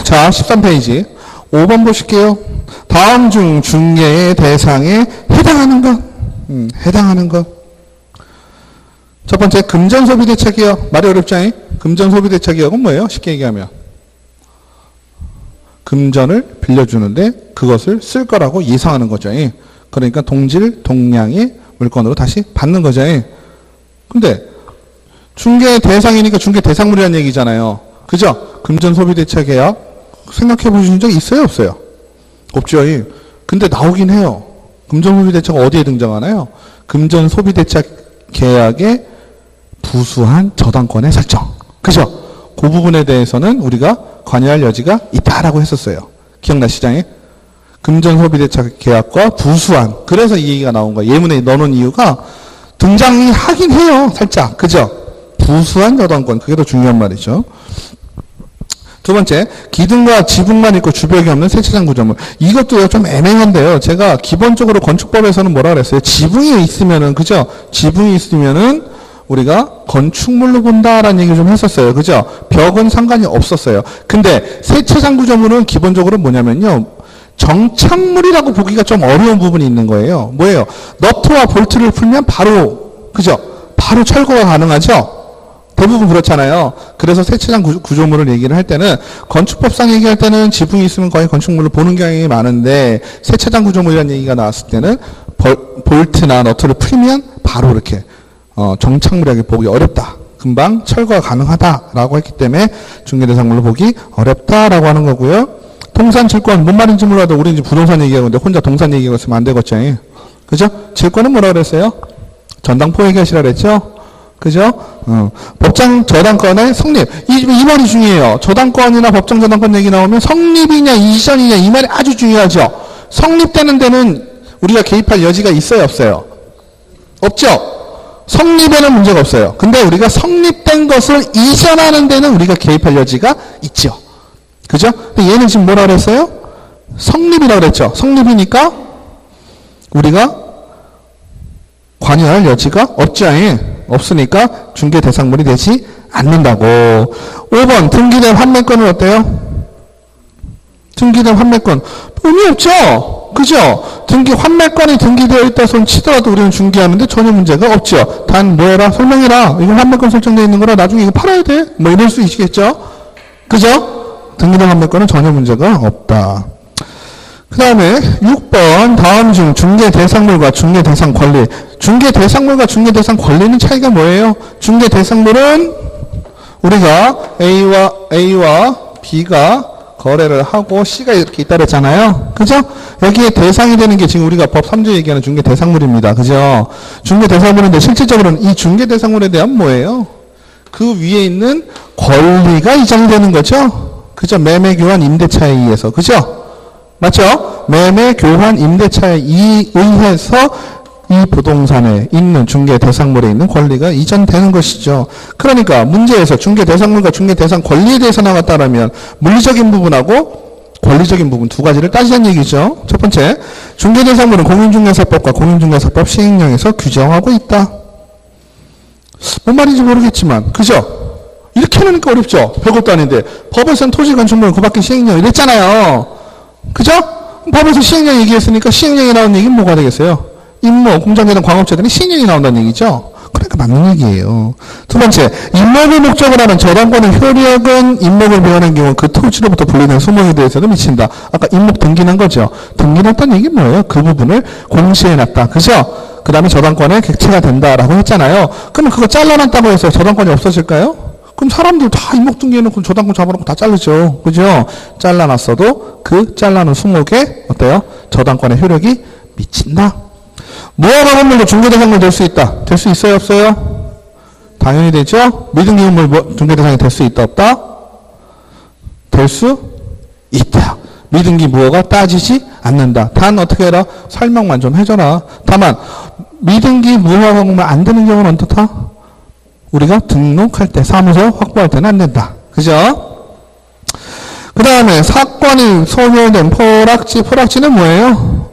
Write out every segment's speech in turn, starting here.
자, 13페이지. 5번 보실게요. 다음 중 중개의 대상에 해당하는 것. 해당하는 것. 첫 번째, 금전소비대책이요. 말이 어렵지? 금전소비대책이요는 뭐예요? 쉽게 얘기하면. 금전을 빌려주는데 그것을 쓸 거라고 예상하는 거죠. 그러니까 동질, 동량의 물건으로 다시 받는 거죠. 근데 중개 대상이니까 중개 대상물이라는 얘기잖아요. 그죠? 금전소비대책계약 생각해 보신 적 있어요? 없어요? 없죠. 근데 나오긴 해요. 금전소비대책 어디에 등장하나요? 금전소비대책 계약의 부수한 저당권의 설정. 그죠? 그 부분에 대해서는 우리가 관여할 여지가 있다라고 했었어요. 기억나시죠? 금전소비대책 계약과 부수한. 그래서 이 얘기가 나온 거예요. 예문에 넣어놓은 이유가 등장이 하긴 해요. 살짝. 그죠? 부수한 저당권. 그게 더 중요한 말이죠. 두 번째, 기둥과 지붕만 있고 주벽이 없는 세차장 구조물. 이것도 좀 애매한데요. 제가 기본적으로 건축법에서는 뭐라 그랬어요? 지붕이 있으면은, 그죠? 지붕이 있으면은 우리가 건축물로 본다라는 얘기 좀 했었어요. 그죠? 벽은 상관이 없었어요. 근데 세차장 구조물은 기본적으로 뭐냐면요. 정착물이라고 보기가 좀 어려운 부분이 있는 거예요. 뭐예요? 너트와 볼트를 풀면 바로, 그죠? 바로 철거가 가능하죠? 대부분 그렇잖아요. 그래서 세차장 구조물을 얘기를 할 때는 건축법상 얘기할 때는 지붕이 있으면 거의 건축물로 보는 경향이 많은데 세차장 구조물이라는 얘기가 나왔을 때는 볼트나 너트를 풀면 바로 이렇게 정착물이라고 보기 어렵다. 금방 철거가 가능하다라고 했기 때문에 중개대상물로 보기 어렵다라고 하는 거고요. 동산 질권 뭔 말인지 몰라도 우리 이제 부동산 얘기하고 있는데 혼자 동산 얘기하고 있으면 안 되겠죠. 그죠? 질권은 뭐라 그랬어요? 전당포 얘기하시라 그랬죠? 그죠? 법정 저당권의 성립. 이 말이 중요해요. 저당권이나 법정 저당권 얘기 나오면 성립이냐 이전이냐 이 말이 아주 중요하죠. 성립되는 데는 우리가 개입할 여지가 있어요, 없어요? 없죠? 성립에는 문제가 없어요. 근데 우리가 성립된 것을 이전하는 데는 우리가 개입할 여지가 있죠. 그죠? 근데 얘는 지금 뭐라 그랬어요? 성립이라고 그랬죠. 성립이니까 우리가 관여할 여지가 없죠. 없으니까 중개 대상물이 되지 않는다고. 5번 등기된 환매권은 어때요? 등기된 환매권 의미 없죠. 그죠? 환매권이 등기되어 있다 손 치더라도 우리는 중개하는데 전혀 문제가 없죠. 단 뭐해라? 설명해라. 이거 환매권 설정되어 있는 거라 나중에 이거 팔아야 돼. 뭐 이럴 수 있겠죠. 그죠? 등기된 환매권은 전혀 문제가 없다. 그 다음에 6번 다음 중 중개 대상물과 중개 대상 권리. 중개 대상물과 중개 대상 권리는 차이가 뭐예요? 중개 대상물은 우리가 A와 B가 거래를 하고 C가 이렇게 있다 그랬잖아요. 그죠? 여기에 대상이 되는 게 지금 우리가 법 3조 얘기하는 중개 대상물입니다. 그죠? 중개 대상물인데 실질적으로는 이 중개 대상물에 대한 뭐예요? 그 위에 있는 권리가 이전되는 거죠? 그죠? 매매, 교환, 임대차에 의해서. 그죠? 맞죠? 매매, 교환, 임대차에 의해서 이 부동산에 있는 중개 대상물에 있는 권리가 이전되는 것이죠. 그러니까 문제에서 중개 대상물과 중개 대상 권리에 대해서 나왔다라면 물리적인 부분하고 권리적인 부분 두 가지를 따지자는 얘기죠. 첫 번째, 중개 대상물은 공인중개사법과 공인중개사법 시행령에서 규정하고 있다. 뭔 말인지 모르겠지만, 그죠? 이렇게 하니까 어렵죠? 별것도 아닌데 법에서는 토지 건축물은 그 밖에 시행령 이랬잖아요. 그죠? 법에서 시행령 얘기했으니까 시행령이 나온 얘기는 뭐가 되겠어요? 임모, 공장재단, 광업재단이 시행령이 나온다는 얘기죠. 그러니까 맞는 얘기예요. 두 번째, 임목을 목적으로 하는 저당권의 효력은 임목을 배하는 경우 그 토지로부터 분리된 소목에 대해서도 미친다. 아까 임목 등기난 거죠. 등기났다는 얘기는 뭐예요? 그 부분을 공시해놨다. 그죠? 그 다음에 저당권의 객체가 된다라고 했잖아요. 그러면 그거 잘라놨다고 해서 저당권이 없어질까요? 그럼 사람들 다 임목 등기해놓고 저당권 잡아놓고 다 자르죠. 그죠? 잘라놨어도 그 잘라놓은 수목에 어때요? 저당권의 효력이 미친다. 무허가 건물도 중개대상물 될 수 있다. 될 수 있어요? 없어요? 당연히 되죠? 미등기 건물 중개대상이 될 수 있다? 없다? 될 수 있다. 미등기 무허가 따지지 않는다. 단 어떻게 해라? 설명만 좀 해줘라. 다만 미등기 무허가 건물 안 되는 경우는 어떻다? 우리가 등록할 때 사무소 확보할 때는 안 된다. 그죠? 그 다음에 사건이 소멸된 포락지는 뭐예요?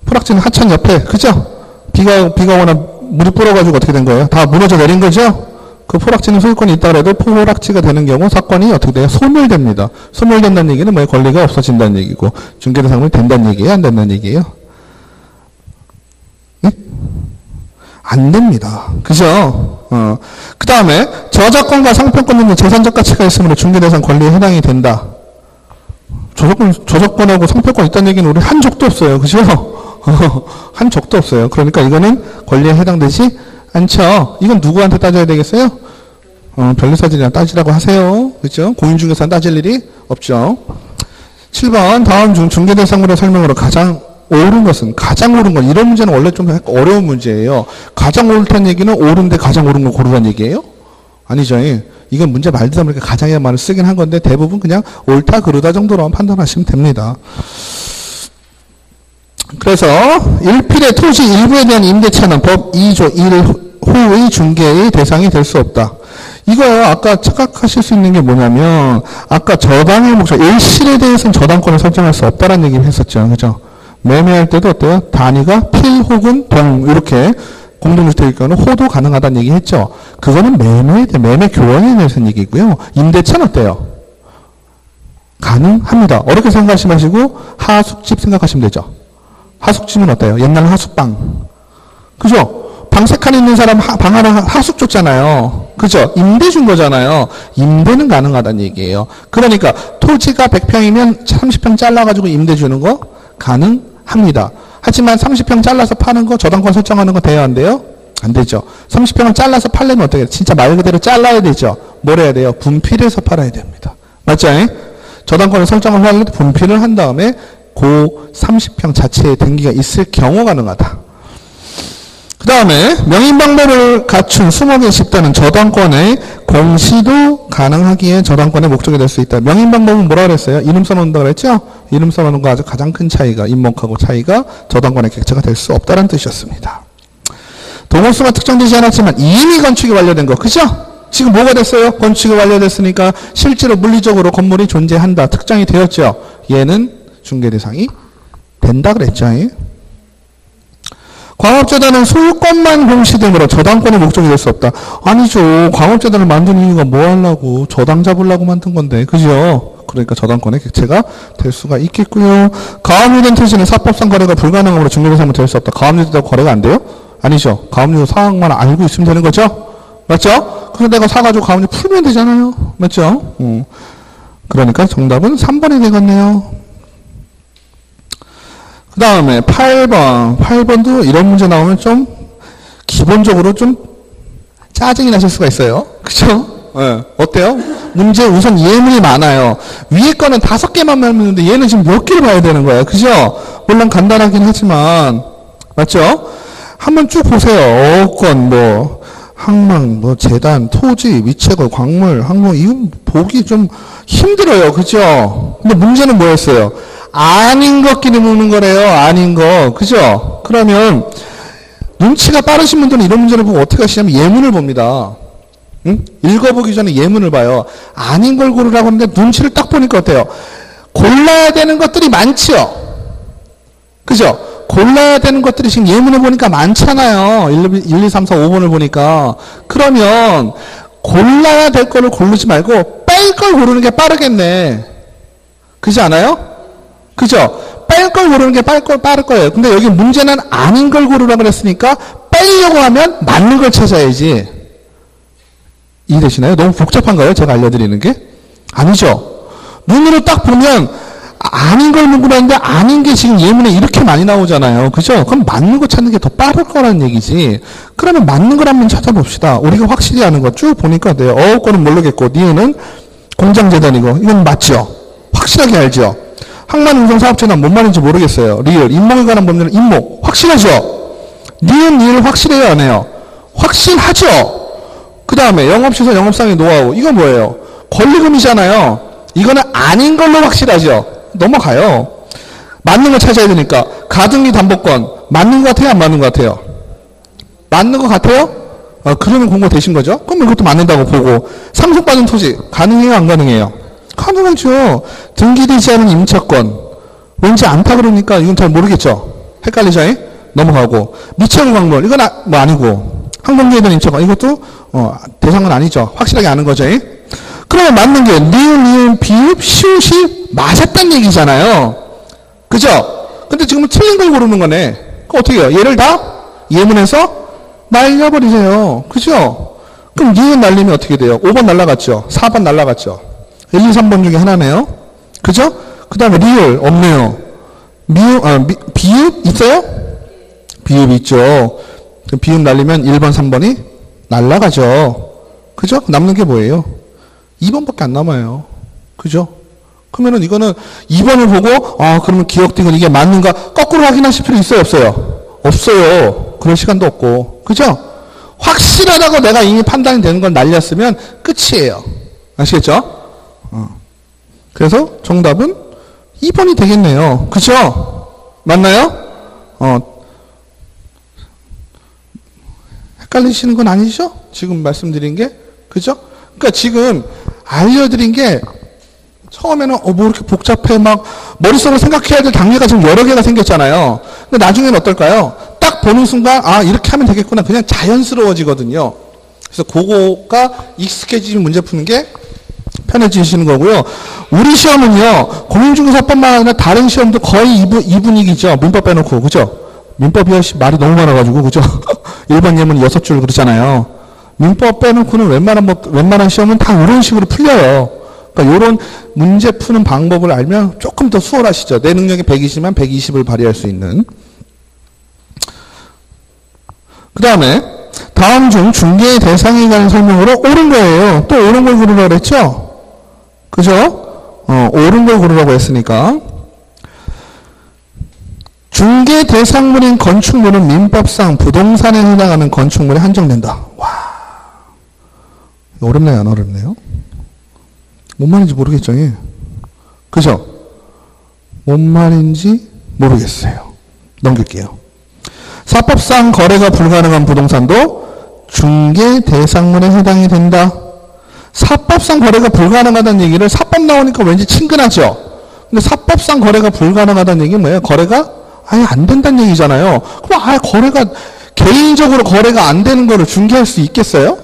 포락지는 하천 옆에, 그죠? 비가 오거나 물이 불어가지고 어떻게 된 거예요? 다 무너져 내린 거죠? 그 포락지는 소유권이 있다 해도 포락지가 되는 경우 사건이 어떻게 돼요? 소멸됩니다. 소멸된다는 얘기는 뭐예요? 권리가 없어진다는 얘기고 중개대상물이 된다는 얘기예요? 안 된다는 얘기예요? 네? 안 됩니다. 그죠? 그 다음에 저작권과 상표권 등의 재산적 가치가 있으므로 중개대상 권리에 해당이 된다. 저작권하고 상표권 있다는 얘기는 우리 한 적도 없어요. 그죠? 한 적도 없어요. 그러니까 이거는 권리에 해당되지 않죠. 이건 누구한테 따져야 되겠어요? 변리사들이랑 따지라고 하세요. 그죠? 공인중개사는 따질 일이 없죠. 7번 다음 중 중개대상물의 설명으로 가장 옳은 것은 가장 옳은 것. 이런 문제는 원래 좀 어려운 문제예요. 가장 옳다는 얘기는 옳은데 가장 옳은 걸 고르라는 얘기예요? 아니죠. 이건 문제 말도 안 되니까 가장의 말을 쓰긴 한 건데 대부분 그냥 옳다 그르다 정도로만 판단하시면 됩니다. 그래서 일필의 토지 일부에 대한 임대차는 법 2조 1호의 중개의 대상이 될 수 없다. 이거 아까 착각하실 수 있는 게 뭐냐면 아까 저당의 목적 일실에 대해서는 저당권을 설정할 수 없다라는 얘기를 했었죠. 그죠? 매매할 때도 어때요? 단위가 필 혹은 동 이렇게 공동주택일 경우는 호도 가능하다는 얘기 했죠. 그거는 매매 교환에 대해서 얘기고요. 임대차는 어때요? 가능합니다. 어렵게 생각하지 마시고 하숙집 생각하시면 되죠. 하숙집은 어때요? 옛날 하숙방. 그죠? 방 3칸 있는 사람 방 하나 하숙 줬잖아요. 그죠? 임대 준 거잖아요. 임대는 가능하다는 얘기예요. 그러니까 토지가 100평이면 30평 잘라가지고 임대 주는 거 가능합니다. 하지만 30평 잘라서 파는 거 저당권 설정하는 거 돼요? 안 돼요? 안 되죠. 30평을 잘라서 팔려면 어떻게 해요? 진짜 말 그대로 잘라야 되죠. 뭘 해야 돼요? 분필해서 팔아야 됩니다. 맞죠? 저당권을 설정을 하려면 분필을 한 다음에 그 30평 자체에 등기가 있을 경우 가능하다. 그 다음에 명인 방법을 갖춘 20개의 집단은 저당권의 공시도 가능하기에 저당권의 목적이 될 수 있다. 명인 방법은 뭐라 그랬어요? 이름 써놓는다 그랬죠? 이름 써놓는 거 아주 가장 큰 차이가 인목하고 차이가 저당권의 객체가 될 수 없다는 뜻이었습니다. 동호수가 특정되지 않았지만 이미 건축이 완료된 거 그죠? 지금 뭐가 됐어요? 건축이 완료됐으니까 실제로 물리적으로 건물이 존재한다. 특정이 되었죠. 얘는 중개 대상이 된다 그랬죠. 광업재단은 소유권만 공시되므로 저당권의 목적이 될 수 없다. 아니죠. 광업재단을 만든 이유가 뭐 하려고? 저당 잡으려고 만든 건데. 그죠? 그러니까 저당권의 객체가 될 수가 있겠고요. 가압류된 토지는 사법상 거래가 불가능하므로 중개대상은 될 수 없다. 가압류되다고 거래가 안 돼요? 아니죠. 가압류 상황만 알고 있으면 되는 거죠? 맞죠? 그래서 내가 사가지고 가압류 풀면 되잖아요. 맞죠? 그러니까 정답은 3번이 되겠네요. 그 다음에 8번. 8번도 이런 문제 나오면 좀 기본적으로 좀 짜증이 나실 수가 있어요. 그쵸? 네. 어때요? 문제 우선 예문이 많아요. 위에 거는 5개만 말했는데 얘는 지금 몇 개를 봐야 되는 거예요. 그죠? 물론 간단하긴 하지만 맞죠? 한번 쭉 보세요. 어권 뭐 항망 뭐 재단 토지 위채권 광물 항목 이거 보기 좀 힘들어요. 그죠? 근데 문제는 뭐였어요? 아닌 것끼리 묻는 거래요. 아닌 거. 그죠? 그러면 눈치가 빠르신 분들은 이런 문제를 보고 어떻게 하시냐면 예문을 봅니다. 응? 읽어보기 전에 예문을 봐요. 아닌 걸 고르라고 하는데 눈치를 딱 보니까 어때요? 골라야 되는 것들이 많지요. 그죠? 골라야 되는 것들이 지금 예문을 보니까 많잖아요. 1, 2, 3, 4, 5번을 보니까. 그러면 골라야 될 거를 고르지 말고 뺄 걸 고르는 게 빠르겠네. 그렇지 않아요? 그죠? 뺄 걸 고르는 게 빠를 거예요. 근데 여기 문제는 아닌 걸 고르라고 그랬으니까 빼려고 하면 맞는 걸 찾아야지. 이해되시나요? 너무 복잡한가요? 제가 알려드리는 게? 아니죠. 눈으로 딱 보면 아닌 걸 묻으라는데 아닌 게 지금 예문에 이렇게 많이 나오잖아요. 그죠? 그럼 맞는 거 찾는 게 더 빠를 거라는 얘기지. 그러면 맞는 걸 한번 찾아봅시다. 우리가 확실히 아는 거 쭉 보니까 돼요. 거는 모르겠고 니은은 공장재단이고 이건 맞죠? 확실하게 알죠? 항만운송사업재단 뭔 말인지 모르겠어요. 리을, 인목에 관한 법률은 인목. 확실하죠? 니은, 리을 확실해요? 안 해요? 확실하죠? 그 다음에 영업시설, 영업상의 노하우. 이건 뭐예요? 권리금이잖아요. 이거는 아닌 걸로 확실하죠? 넘어가요. 맞는 거 찾아야 되니까. 가등기 담보권. 맞는 것 같아요? 안 맞는 것 같아요? 맞는 것 같아요? 그러면 공고 되신 거죠? 그럼 이것도 맞는다고 보고. 상속받은 토지. 가능해요? 안 가능해요? 가능하죠. 등기되지 않은 임차권. 왠지 않다 그러니까 이건 잘 모르겠죠. 헷갈리죠? 넘어가고. 미체부 광물. 이건 뭐 아니고. 항공기에 대한 임차권. 이것도 대상은 아니죠. 확실하게 아는 거죠. 그러면 맞는 게 니은, 비읍, 시옷이 맞았단 얘기잖아요. 그죠? 근데 지금은 틀린 걸 고르는 거네. 그럼 어떻게 해요? 얘를 다 예문에서 날려버리세요. 그죠? 그럼 니은 날리면 어떻게 돼요? 5번 날라갔죠? 4번 날라갔죠? 1, 2, 3번 중에 하나네요. 그죠? 그 다음에 리을 없네요. 비읍 있어요? 비읍 있죠. 비읍 날리면 1번, 3번이 날라가죠. 그죠? 남는 게 뭐예요? 2번밖에 안 남아요. 그죠? 그러면은 이거는 2번을 보고, 그러면 기억되고 이게 맞는가? 거꾸로 확인하실 필요 있어요? 없어요? 없어요. 그럴 시간도 없고. 그죠? 확실하다고 내가 이미 판단이 되는 걸 날렸으면 끝이에요. 아시겠죠? 그래서 정답은 2번이 되겠네요. 그죠? 맞나요? 헷갈리시는 건 아니죠? 지금 말씀드린 게. 그죠? 그러니까 지금 알려드린 게 처음에는 뭐 이렇게 복잡해 막 머릿속으로 생각해야 될 단계가 지금 여러 개가 생겼잖아요. 근데 나중에는 어떨까요? 딱 보는 순간 이렇게 하면 되겠구나. 그냥 자연스러워지거든요. 그래서 그거가 익숙해지면 문제 푸는 게 편해지시는 거고요. 우리 시험은요, 공인중개사뿐만 아니라 다른 시험도 거의 이 분위기죠. 민법 빼놓고. 그죠? 민법이 말이 너무 많아가지고. 그죠? 1번 예문 6줄 그렇잖아요. 민법 빼놓고는 웬만한 시험은 다 이런 식으로 풀려요. 그러니까 이런 문제 푸는 방법을 알면 조금 더 수월하시죠. 내 능력이 120만 120을 발휘할 수 있는. 그 다음에 다음 중 중개의 대상에 관한 설명으로 옳은 거예요. 또 옳은 걸 고르라고 그랬죠? 그죠? 옳은 걸 고르라고 했으니까. 중개 대상물인 건축물은 민법상 부동산에 해당하는 건축물에 한정된다. 와, 어렵나요? 안 어렵네요? 뭔 말인지 모르겠죠? 그죠? 뭔 말인지 모르겠어요. 넘길게요. 사법상 거래가 불가능한 부동산도 중개 대상물에 해당이 된다. 사법상 거래가 불가능하다는 얘기를 사법 나오니까 왠지 친근하죠? 근데 사법상 거래가 불가능하다는 얘기는 뭐예요? 거래가 아예 안 된다는 얘기잖아요. 그럼 아예 개인적으로 거래가 안 되는 거를 중개할 수 있겠어요?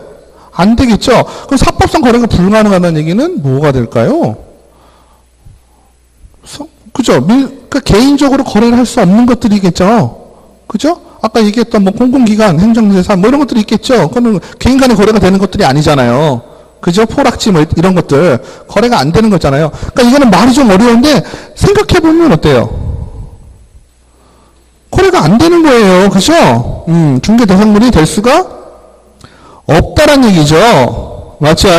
안 되겠죠? 그럼 사법상 거래가 불가능하다는 얘기는 뭐가 될까요? 그죠? 그러니까 개인적으로 거래를 할 수 없는 것들이겠죠? 그죠? 아까 얘기했던 공공기관, 행정재산 이런 것들이 있겠죠? 그거는 개인 간의 거래가 되는 것들이 아니잖아요. 그죠? 포락지 이런 것들 거래가 안 되는 거잖아요. 그러니까 이거는 말이 좀 어려운데 생각해보면 어때요? 거래가 안 되는 거예요. 그죠? 중개 대상물이 될 수가 없다란 얘기죠. 맞죠?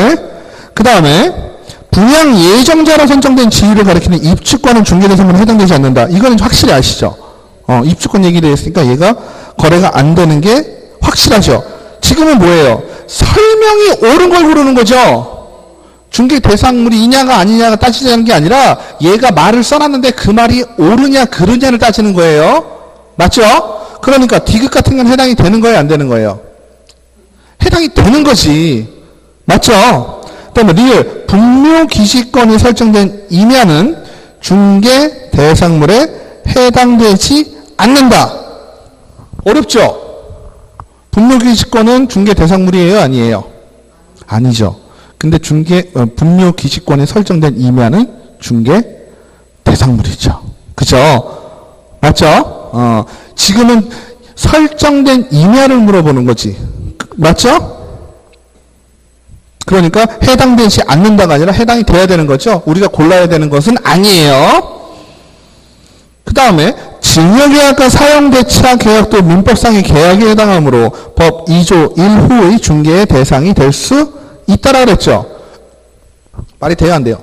그 다음에 분양 예정자로 선정된 지위를 가리키는 입주권은 중개 대상물에 해당되지 않는다. 이거는 확실히 아시죠? 입주권 얘기를 했으니까 얘가 거래가 안 되는 게 확실하죠. 지금은 뭐예요? 설명이 옳은 걸 고르는 거죠. 중개 대상물이 이냐가 아니냐가 따지자는 게 아니라 얘가 말을 써놨는데 그 말이 옳으냐 그르냐를 따지는 거예요. 맞죠? 그러니까 디귿 같은 건 해당이 되는 거예요, 안 되는 거예요? 해당이 되는 거지. 맞죠? 그 다음에 리을 분묘 기시권이 설정된 임야는 중개 대상물에 해당되지 않는다. 어렵죠? 분묘 기시권은 중개 대상물이에요, 아니에요? 아니죠. 근데 분묘 기시권이 설정된 임야는 중개 대상물이죠. 그죠? 맞죠? 지금은 설정된 임야를 물어보는 거지. 맞죠? 그러니까 해당되지 않는다가 아니라 해당이 돼야 되는 거죠. 우리가 골라야 되는 것은 아니에요. 그 다음에 증여계약과 사용대차 계약도 민법상의 계약에 해당하므로 법 2조 1호의 중개의 대상이 될 수 있다라고 그랬죠. 말이 돼요, 안 돼요?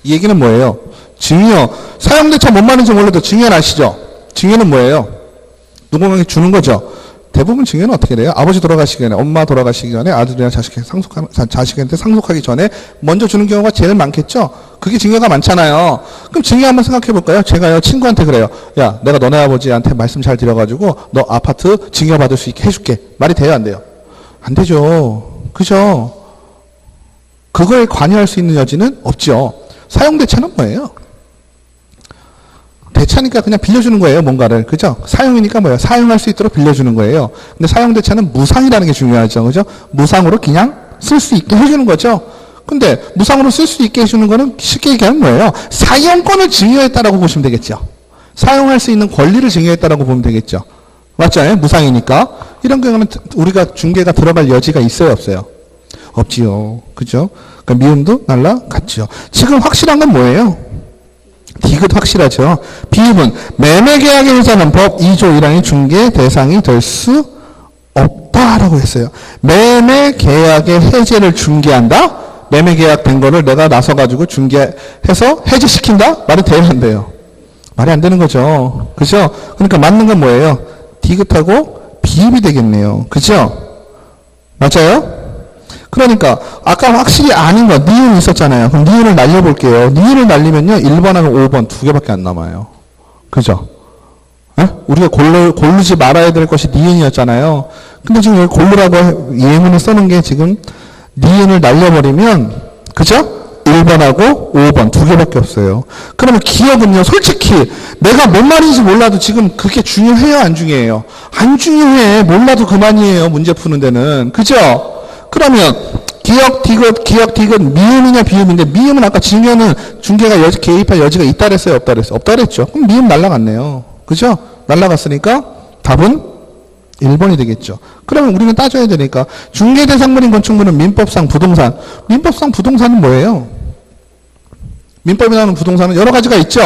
이 얘기는 뭐예요? 증여, 사용대차 뭔 말인지 몰라도 증여는 아시죠? 증여는 뭐예요? 누군가에게 주는 거죠. 대부분 증여는 어떻게 돼요? 아버지 돌아가시기 전에, 엄마 돌아가시기 전에 아들이나 자식한테 상속하기 전에 먼저 주는 경우가 제일 많겠죠? 그게 증여가 많잖아요. 그럼 증여 한번 생각해 볼까요? 제가요, 친구한테 그래요. 야, 내가 너네 아버지한테 말씀 잘 드려가지고 너 아파트 증여받을 수 있게 해줄게. 말이 돼요, 안 돼요? 안 되죠. 그죠? 그거에 관여할 수 있는 여지는 없죠. 사용대차는 뭐예요? 대차니까 그냥 빌려주는 거예요, 뭔가를. 그죠? 사용이니까 뭐예요? 사용할 수 있도록 빌려주는 거예요. 근데 사용대차는 무상이라는 게 중요하죠. 그죠? 무상으로 그냥 쓸 수 있게 해주는 거죠. 근데 무상으로 쓸 수 있게 해주는 거는 쉽게 얘기하면 뭐예요? 사용권을 증여했다라고 보시면 되겠죠. 사용할 수 있는 권리를 증여했다라고 보면 되겠죠. 맞죠? 무상이니까. 이런 경우는 우리가 중개가 들어갈 여지가 있어요, 없어요? 없지요. 그죠? 그러니까 미음도 날라갔죠. 지금 확실한 건 뭐예요? 디귿 확실하죠. 비음은 매매계약의 해자는 법 2조 1항의 중개 대상이 될 수 없다라고 했어요. 매매계약의 해제를 중개한다? 매매계약 된 거를 내가 나서가지고 중개해서 해제시킨다? 말이 돼야 안 돼요. 말이 안 되는 거죠. 그죠? 그러니까 맞는 건 뭐예요? 디귿하고 비음이 되겠네요. 그죠? 맞아요? 그러니까 아까 확실히 아닌 거 니은이 있었잖아요. 그럼 니은을 날려볼게요. 니은을 날리면요 1번하고 5번 두 개밖에 안 남아요. 그죠? 에? 우리가 고르지 말아야 될 것이 니은이었잖아요. 근데 지금 여기 고르라고 예문을 써놓은 게 지금 니은을 날려버리면 그죠? 1번하고 5번 두 개밖에 없어요. 그러면 기억은요 솔직히 내가 뭔 말인지 몰라도 지금 그게 중요해요 안 중요해요? 안 중요해. 몰라도 그만이에요. 문제 푸는 데는. 그죠? 그러면 기억 디귿 미음이냐 비음인데 미음은 아까 증여는 중개가 개입할 여지가 있다 그랬어요 없다 그랬어요? 없다 그랬죠. 그럼 미음 날라갔네요. 그죠? 날라갔으니까 답은 1번이 되겠죠. 그러면 우리는 따져야 되니까 중개대상물인 건축물은 민법상 부동산. 민법상 부동산은 뭐예요? 민법에 나오는 부동산은 여러 가지가 있죠.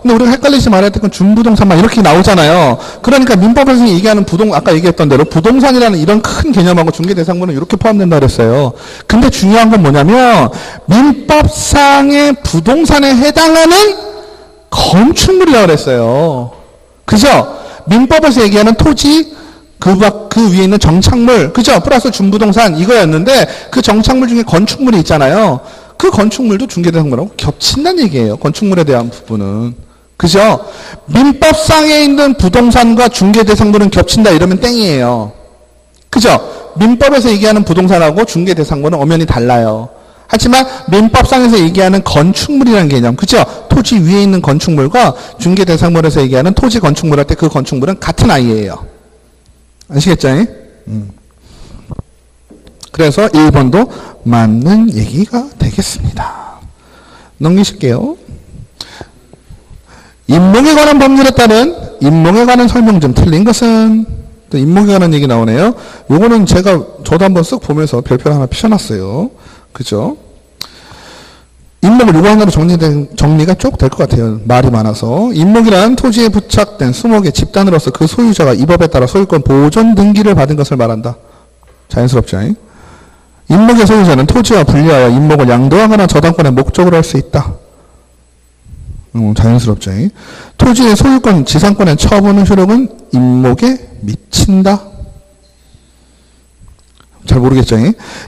근데 우리가 헷갈리지 말아야 될 건 준부동산만 이렇게 나오잖아요. 그러니까 민법에서 얘기하는 아까 얘기했던 대로 부동산이라는 이런 큰 개념하고 중개대상물은 이렇게 포함된다 그랬어요. 근데 중요한 건 뭐냐면 민법상의 부동산에 해당하는 건축물이라고 그랬어요. 그죠? 민법에서 얘기하는 토지 그 위에 있는 정착물, 그죠? 플러스 준부동산 이거였는데 그 정착물 중에 건축물이 있잖아요. 그 건축물도 중개대상물하고 겹친다는 얘기예요. 건축물에 대한 부분은. 그죠? 민법상에 있는 부동산과 중개대상물은 겹친다 이러면 땡이에요. 그죠? 민법에서 얘기하는 부동산하고 중개대상물은 엄연히 달라요. 하지만 민법상에서 얘기하는 건축물이라는 개념, 그죠? 토지 위에 있는 건축물과 중개대상물에서 얘기하는 토지 건축물 할 때 그 건축물은 같은 아이예요. 아시겠죠? 그래서 1번도 맞는 얘기가 되겠습니다. 넘기실게요. 임목에 관한 법률에 따른 임목에 관한 설명 좀 틀린 것은 또 임목에 관한 얘기 나오네요. 요거는 저도 한번 쓱 보면서 별표를 하나 피셔놨어요. 그죠? 임목을 요거 하나로 정리가 쭉 될 것 같아요. 말이 많아서. 임목이란 토지에 부착된 수목의 집단으로서 그 소유자가 이 법에 따라 소유권 보존 등기를 받은 것을 말한다. 자연스럽죠? 임목의 소유자는 토지와 분리하여 임목을 양도하거나 저당권의 목적으로 할 수 있다. 자연스럽죠? 토지의 소유권, 지상권의 처분의 효력은 임목에 미친다. 잘 모르겠죠?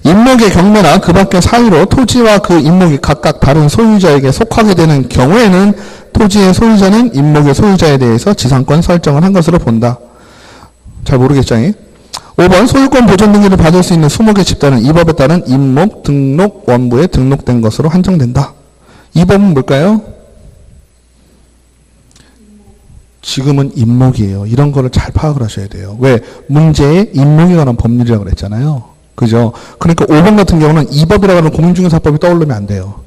임목의 경매나 그 밖의 사유로 토지와 그 임목이 각각 다른 소유자에게 속하게 되는 경우에는 토지의 소유자는 임목의 소유자에 대해서 지상권 설정을 한 것으로 본다. 잘 모르겠죠? 5번 소유권 보존 등기를 받을 수 있는 수목의 집단은 이 법에 따른 임목 등록 원부에 등록된 것으로 한정된다. 이 법은 뭘까요? 지금은 임목이에요. 이런 거를 잘 파악을 하셔야 돼요. 왜? 문제에 임목에 관한 법률이라고 그랬잖아요. 그죠? 그러니까 5번 같은 경우는 이 법이라고 하는 공인중개사법이 떠오르면 안 돼요.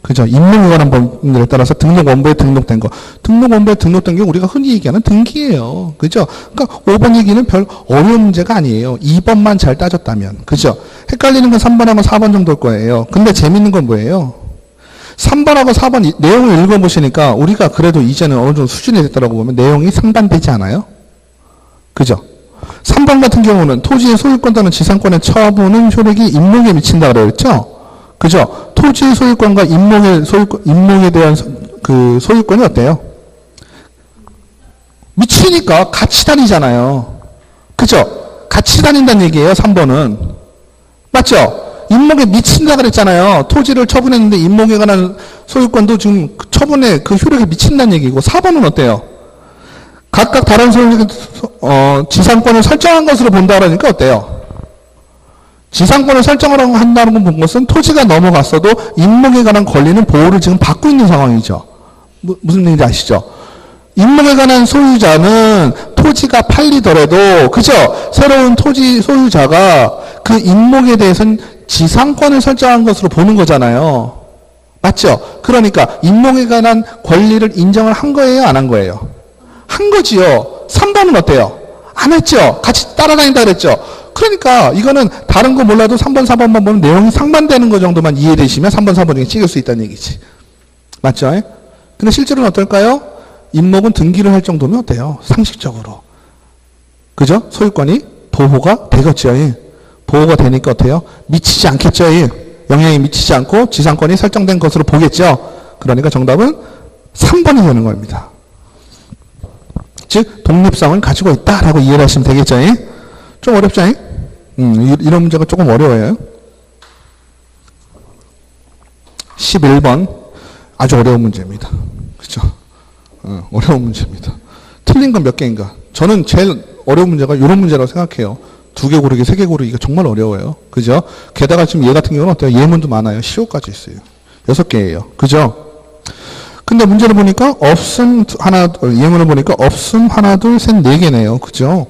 그죠? 임목에 관한 법률에 따라서 등록 원부에 등록된 거. 등록 원부에 등록된 게 우리가 흔히 얘기하는 등기예요. 그죠? 그러니까 5번 얘기는 별 어려운 문제가 아니에요. 2번만 잘 따졌다면. 그죠? 헷갈리는 건 3번하고 4번 정도일 거예요. 근데 재밌는 건 뭐예요? 3번하고 4번 내용을 읽어보시니까 우리가 그래도 이제는 어느 정도 수준이 됐다고 보면 내용이 상반되지 않아요? 그죠? 3번 같은 경우는 토지의 소유권 또는 지상권의 처분은 효력이 임목에 미친다 그랬죠? 그죠? 토지의 소유권과 임목에 대한 그 소유권이 어때요? 미치니까 같이 다니잖아요. 그죠? 같이 다닌다는 얘기예요, 3번은. 맞죠? 임목에 미친다 그랬잖아요. 토지를 처분했는데 임목에 관한 소유권도 지금 처분에 그 효력에 미친다는 얘기고 4번은 어때요? 각각 다른 지상권을 설정한 것으로 본다 그러니까 어때요? 지상권을 설정하라고 한다는 본 것은 토지가 넘어갔어도 임목에 관한 권리는 보호를 지금 받고 있는 상황이죠. 무슨 얘기인지 아시죠? 임목에 관한 소유자는 토지가 팔리더라도, 그죠? 새로운 토지 소유자가 그 임목에 대해서는 지상권을 설정한 것으로 보는 거잖아요. 맞죠? 그러니까 임목에 관한 권리를 인정을 한 거예요? 안 한 거예요? 한 거지요. 3번은 어때요? 안 했죠? 같이 따라다닌다 그랬죠? 그러니까 이거는 다른 거 몰라도 3번, 4번만 보면 내용이 상반되는 거 정도만 이해되시면 3번, 4번 중에 찍을 수 있다는 얘기지. 맞죠? 근데 실제로는 어떨까요? 임목은 등기를 할 정도면 어때요? 상식적으로. 그죠? 소유권이 보호가 되겠죠. 보호가 되니까 어때요? 미치지 않겠죠. 영향이 미치지 않고 지상권이 설정된 것으로 보겠죠. 그러니까 정답은 3번이 되는 겁니다. 즉 독립성을 가지고 있다라고 이해를 하시면 되겠죠. 좀 어렵죠? 이런 문제가 조금 어려워요. 11번 아주 어려운 문제입니다. 그죠? 어려운 문제입니다. 틀린 건 몇 개인가? 저는 제일 어려운 문제가 이런 문제라고 생각해요. 2개 고르기, 3개 고르기가 정말 어려워요. 그죠? 게다가 지금 얘 같은 경우는 어때요? 예문도 많아요. 시호까지 있어요. 6개예요. 그죠? 근데 문제를 보니까 없음 하나, 예문을 보니까 없음 하나, 둘, 셋, 4개네요. 그죠?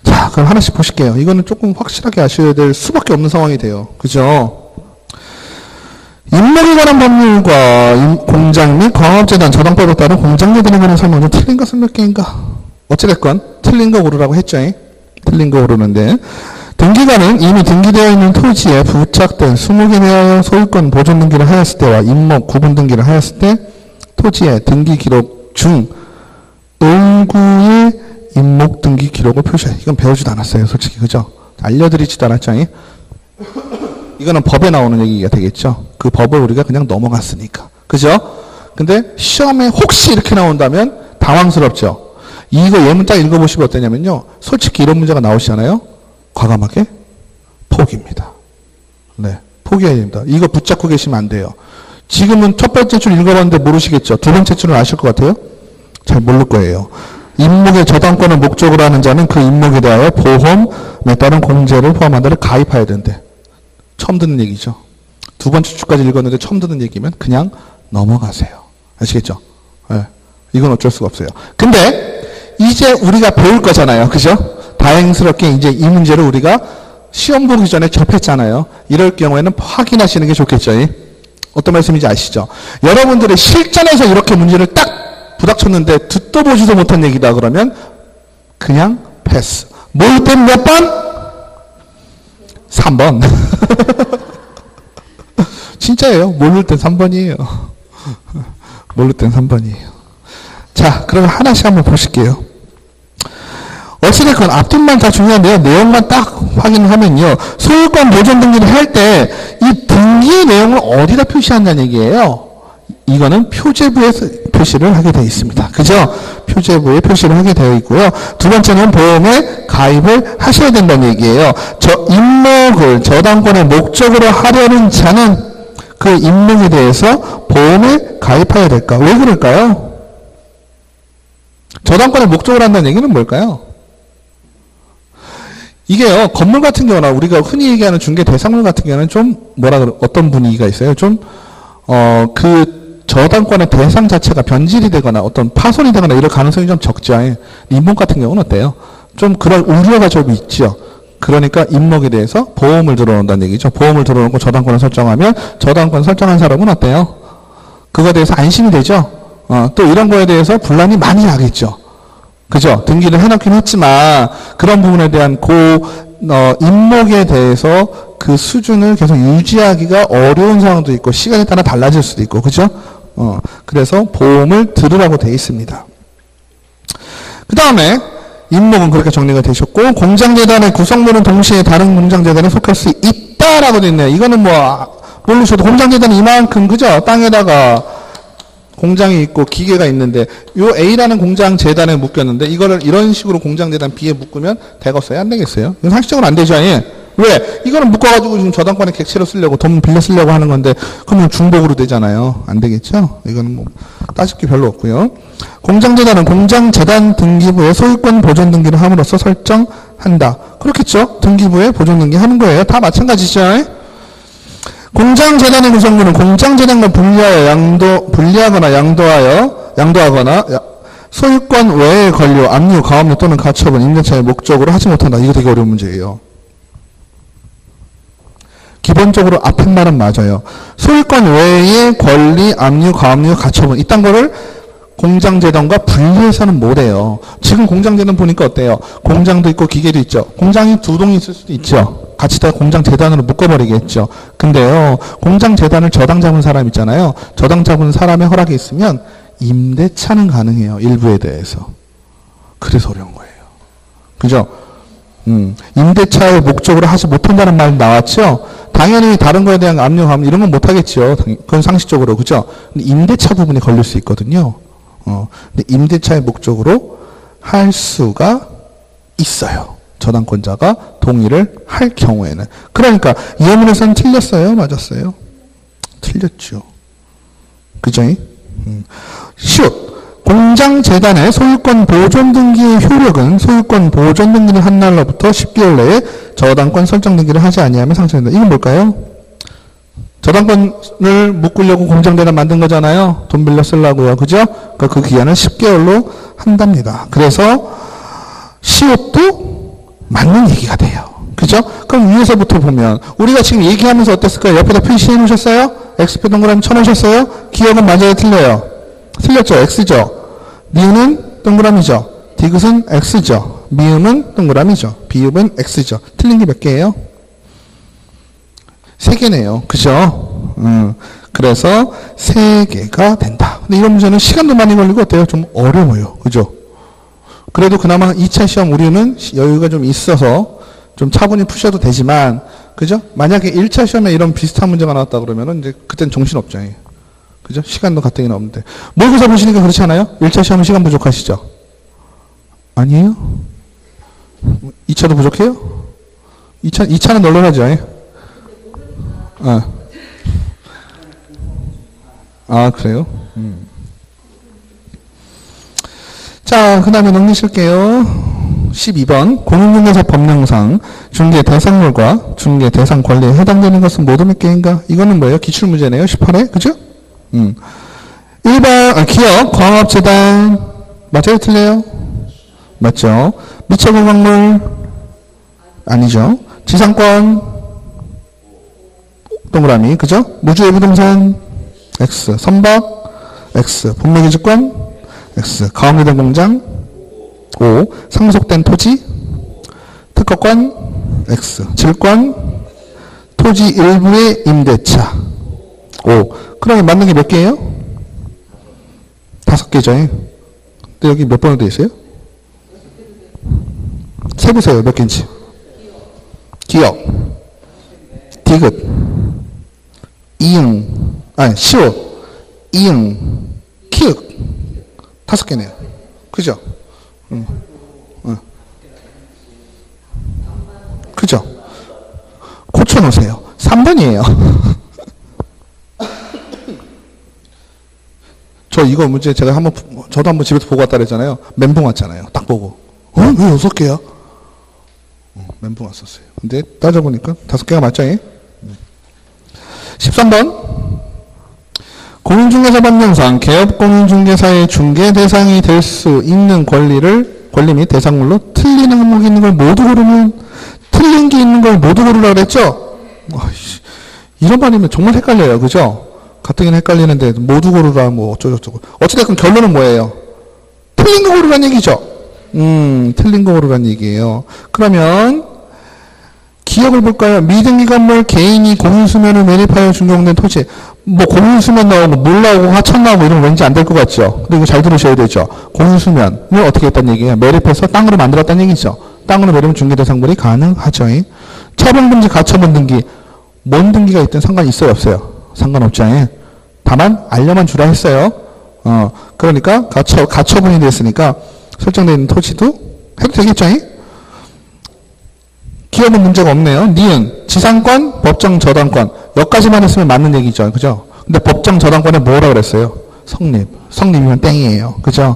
자, 그럼 하나씩 보실게요. 이거는 조금 확실하게 아셔야 될 수밖에 없는 상황이 돼요. 그죠? 임목에 관한 법률과 공장 및 광업재단 저당법에 따른 공장재단에 관한 설명 중 틀린 것은 몇 개인가? 어찌됐건 틀린 거 고르라고 했죠. 틀린 거 고르는데 등기관은 이미 등기되어 있는 토지에 부착된 20개 내하여 소유권 보존 등기를 하였을 때와 임목 구분 등기를 하였을 때 토지의 등기 기록 중 을구의 임목 등기 기록을 표시해. 이건 배우지도 않았어요. 솔직히. 그죠? 알려드리지도 않았죠. 이거는 법에 나오는 얘기가 되겠죠. 그 법을 우리가 그냥 넘어갔으니까. 그죠? 근데 시험에 혹시 이렇게 나온다면 당황스럽죠. 이거 예문 딱 읽어보시고 어떠냐면요. 솔직히 이런 문제가 나오시잖아요. 과감하게 포기입니다. 네. 포기해야 됩니다. 이거 붙잡고 계시면 안 돼요. 지금은 첫 번째 줄 읽어봤는데 모르시겠죠. 두 번째 줄은 아실 것 같아요? 잘 모를 거예요. 임목의 저당권을 목적으로 하는 자는 그 임목에 대하여 보험에 따른 공제를 포함한 데를 가입해야 된대. 처음 듣는 얘기죠. 두 번째 줄까지 읽었는데 처음 듣는 얘기면 그냥 넘어가세요. 아시겠죠? 네. 이건 어쩔 수가 없어요. 근데 이제 우리가 배울 거잖아요. 그죠? 다행스럽게 이제 이 문제를 우리가 시험 보기 전에 접했잖아요. 이럴 경우에는 확인하시는 게 좋겠죠. 어떤 말씀인지 아시죠? 여러분들의 실전에서 이렇게 문제를 딱 부닥쳤는데 듣도 보지도 못한 얘기다 그러면 그냥 패스. 모를 땐 몇 번? 3번. 진짜예요. 모를 땐 3번이에요. 모를 땐 3번이에요. 자, 그러면 하나씩 한번 보실게요. 어찌됐건 앞뒷만 다 중요한데요. 내용만 딱 확인을 하면요. 소유권 보존 등기를 할 때 이 등기의 내용을 어디다 표시한다는 얘기예요. 이거는 표제부에 표시를 하게 되어 있습니다. 그죠? 표제부에 표시를 하게 되어 있고요. 두 번째는 보험에 가입을 하셔야 된다는 얘기예요. 임목을 저당권의 목적으로 하려는 자는 그 임목에 대해서 보험에 가입해야 될까? 왜 그럴까요? 저당권의 목적으로 한다는 얘기는 뭘까요? 이게요, 건물 같은 경우나 우리가 흔히 얘기하는 중개 대상물 같은 경우는 좀 어떤 분위기가 있어요? 그 저당권의 대상 자체가 변질이 되거나 어떤 파손이 되거나 이럴 가능성이 좀 적죠. 임목 같은 경우는 어때요? 좀 그런 우려가 좀 있죠. 그러니까 임목에 대해서 보험을 들어놓는다는 얘기죠. 보험을 들어놓고 저당권을 설정하면 저당권 설정한 사람은 어때요? 그거에 대해서 안심이 되죠. 또 이런 거에 대해서 분란이 많이 나겠죠. 그죠? 등기를 해놓긴 했지만 그런 부분에 대한 임목에 대해서 그 수준을 계속 유지하기가 어려운 상황도 있고 시간에 따라 달라질 수도 있고 그죠? 그래서 보험을 들으라고 되어 있습니다. 그 다음에 임목은 그렇게 정리가 되셨고 공장재단의 구성물은 동시에 다른 공장재단에 속할 수 있다라고 되어 있네요. 이거는 모르셔도 공장재단이 이만큼 그죠? 땅에다가 공장이 있고 기계가 있는데 요 A라는 공장 재단에 묶였는데 이거를 이런 식으로 공장 재단 B에 묶으면 되겠어요? 안 되겠어요? 이건 상식적으로 안 되죠. 왜? 이거는 묶어가지고 지금 저당권의 객체로 쓰려고 돈 빌려 쓰려고 하는 건데 그러면 중복으로 되잖아요. 안 되겠죠? 이거는 따질 게 별로 없고요. 공장 재단은 공장 재단 등기부에 소유권 보존 등기를 함으로써 설정한다. 그렇겠죠? 등기부에 보존 등기 하는 거예요. 다 마찬가지죠. 공장재단의 구성물은 공장재단과 분리하거나 양도하여 양도하거나 소유권 외의 권리, 압류, 가압류 또는 가처분, 임대차의 목적으로 하지 못한다. 이거 되게 어려운 문제예요. 기본적으로 앞에 말은 맞아요. 소유권 외의 권리, 압류, 가압류, 가처분 이딴 거를 공장재단과 분리해서는 못해요. 지금 공장재단 보니까 어때요? 공장도 있고 기계도 있죠. 공장이 두 동이 있을 수도 있죠. 같이 다 공장재단으로 묶어버리겠죠. 근데요, 공장재단을 저당 잡은 사람 있잖아요. 저당 잡은 사람의 허락이 있으면 임대차는 가능해요. 일부에 대해서. 그래서 어려운 거예요. 그죠? 임대차의 목적으로 하지 못한다는 말 나왔죠? 당연히 다른 거에 대한 압류, 가압류 이런 건 못하겠죠. 그건 상식적으로. 그죠? 근데 임대차 부분이 걸릴 수 있거든요. 근데 임대차의 목적으로 할 수가 있어요. 저당권자가 동의를 할 경우에는. 그러니까 이 예문에서는 틀렸어요? 맞았어요? 틀렸죠. 그죠? 슛. 공장재단의 소유권 보존 등기의 효력은 소유권 보존 등기를 한 날로부터 10개월 내에 저당권 설정 등기를 하지 아니하면 상실된다. 이건 뭘까요? 저당권을 묶으려고 공장재단 만든 거잖아요. 돈 빌려 쓰려고요. 그죠? 그러니까 그 기한은 10개월로 한답니다. 그래서 시옷도 맞는 얘기가 돼요. 그죠? 그럼 위에서부터 보면 우리가 지금 얘기하면서 어땠을까요? 옆에다 표시해 놓으셨어요? X표 동그라미 쳐놓으셨어요? 기억은 맞아요? 틀려요? 틀렸죠? X죠? 니은은 동그라미죠? 디귿은 X죠? 미음은 동그라미죠? 비읍은 X죠? 틀린 게 몇 개예요? 3개네요. 그죠? 그래서 3개가 된다. 근데 이런 문제는 시간도 많이 걸리고 어때요? 좀 어려워요. 그죠? 그래도 그나마 2차 시험 우리는 여유가 좀 있어서 좀 차분히 푸셔도 되지만, 그죠? 만약에 1차 시험에 이런 비슷한 문제가 나왔다 그러면은 이제 그땐 정신없죠. 그죠? 시간도 가뜩이나 없는데. 모의고사 보시니까 그렇지 않아요? 1차 시험은 시간 부족하시죠? 아니에요? 2차도 부족해요? 2차는 널널하죠? 그래요? 자, 그 다음에 넘기실게요. 12번. 공인중개사 법령상 중개 대상물과 중개 대상 권리에 해당되는 것은 모두 몇 개인가? 이거는 뭐예요? 기출문제네요. 18회. 그죠? 1번, 기업, 광업재단. 맞아요? 틀려요? 맞죠? 미처공학물. 아니죠. 지상권. 동그라미. 그죠? 무주의 부동산. X. 선박. X. 본매기주권. X. 가압류된 공장. O. 상속된 토지. 특허권. X. 질권. 토지 일부의 임대차. O. 그러면 맞는 게 몇 개예요? 5개죠. 근데 여기 몇 번으로 되어 있어요? 세보세요. 몇 개인지. 기억. 디귿. 이응. 시옷. 이응. 키읔. 5개네요. 그죠? 그죠? 고쳐놓으세요. 3번이에요. 저 이거 문제 제가 저도 한번 집에서 보고 왔다 그랬잖아요. 멘붕 왔잖아요. 딱 보고. 왜 6개야? 멘붕 왔었어요. 근데 따져보니까 5개가 맞죠? 13번. 공인중개사 법령상 개업 공인중개사의 중개 대상이 될 수 있는 권리 및 대상물로 틀린 항목이 있는 걸 모두 고르면, 틀린 게 있는 걸 모두 고르라 그랬죠? 이런 말이면 정말 헷갈려요. 그죠? 가뜩이나 헷갈리는데 모두 고르라 뭐 어쩌고저쩌고. 어찌됐건 결론은 뭐예요? 틀린 거 고르란 얘기죠? 틀린 거 고르란 얘기예요. 그러면 기억을 볼까요? 미등기 건물 개인이 공유수면을 매립하여 준공된 토지. 뭐 공유수면 나오고 물 나오고 하천 나오고 이러면 왠지 안 될 것 같죠? 근데 이거 잘 들으셔야 되죠? 공유수면을 어떻게 했다는 얘기예요? 매립해서 땅으로 만들었다는 얘기죠? 땅으로 매립은 중개대상물이 가능하죠. 처분등기, 가처분 등기. 뭔 등기가 있든 상관이 있어요? 없어요? 상관없죠. 다만 알려만 주라 했어요. 그러니까 가처분이 됐으니까 설정되어 있는 토지도 해도 되겠죠? 기업은 문제가 없네요. 니은, 지상권, 법정 저당권. 여기까지만 했으면 맞는 얘기죠. 그죠? 근데 법정 저당권에 뭐라 그랬어요? 성립. 성립이면 땡이에요. 그죠?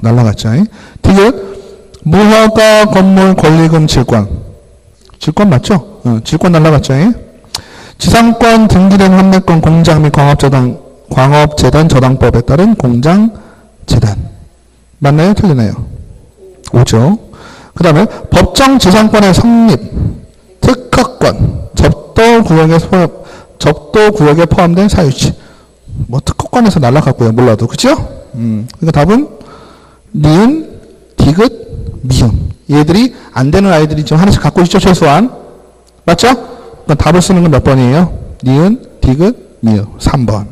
날라갔죠. 디귿, 무허가 건물 권리금 질권. 질권 맞죠? 질권 날라갔죠. 지상권 등기된 환매권 공장 및 광업재단 저당법에 따른 공장 재단. 맞나요? 틀리나요? 오죠. 그 다음에 법정 지상권의 성립, 특허권, 접도구역에 포함된 사유지. 뭐 특허권에서 날라갔고요. 몰라도. 그죠? 그러니까 답은 니은, 디귿, 미음. 얘들이 안 되는 아이들이 좀 하나씩 갖고 있죠. 최소한. 맞죠? 그러니까 답을 쓰는 건 몇 번이에요? 니은, 디귿, 미음. 3번.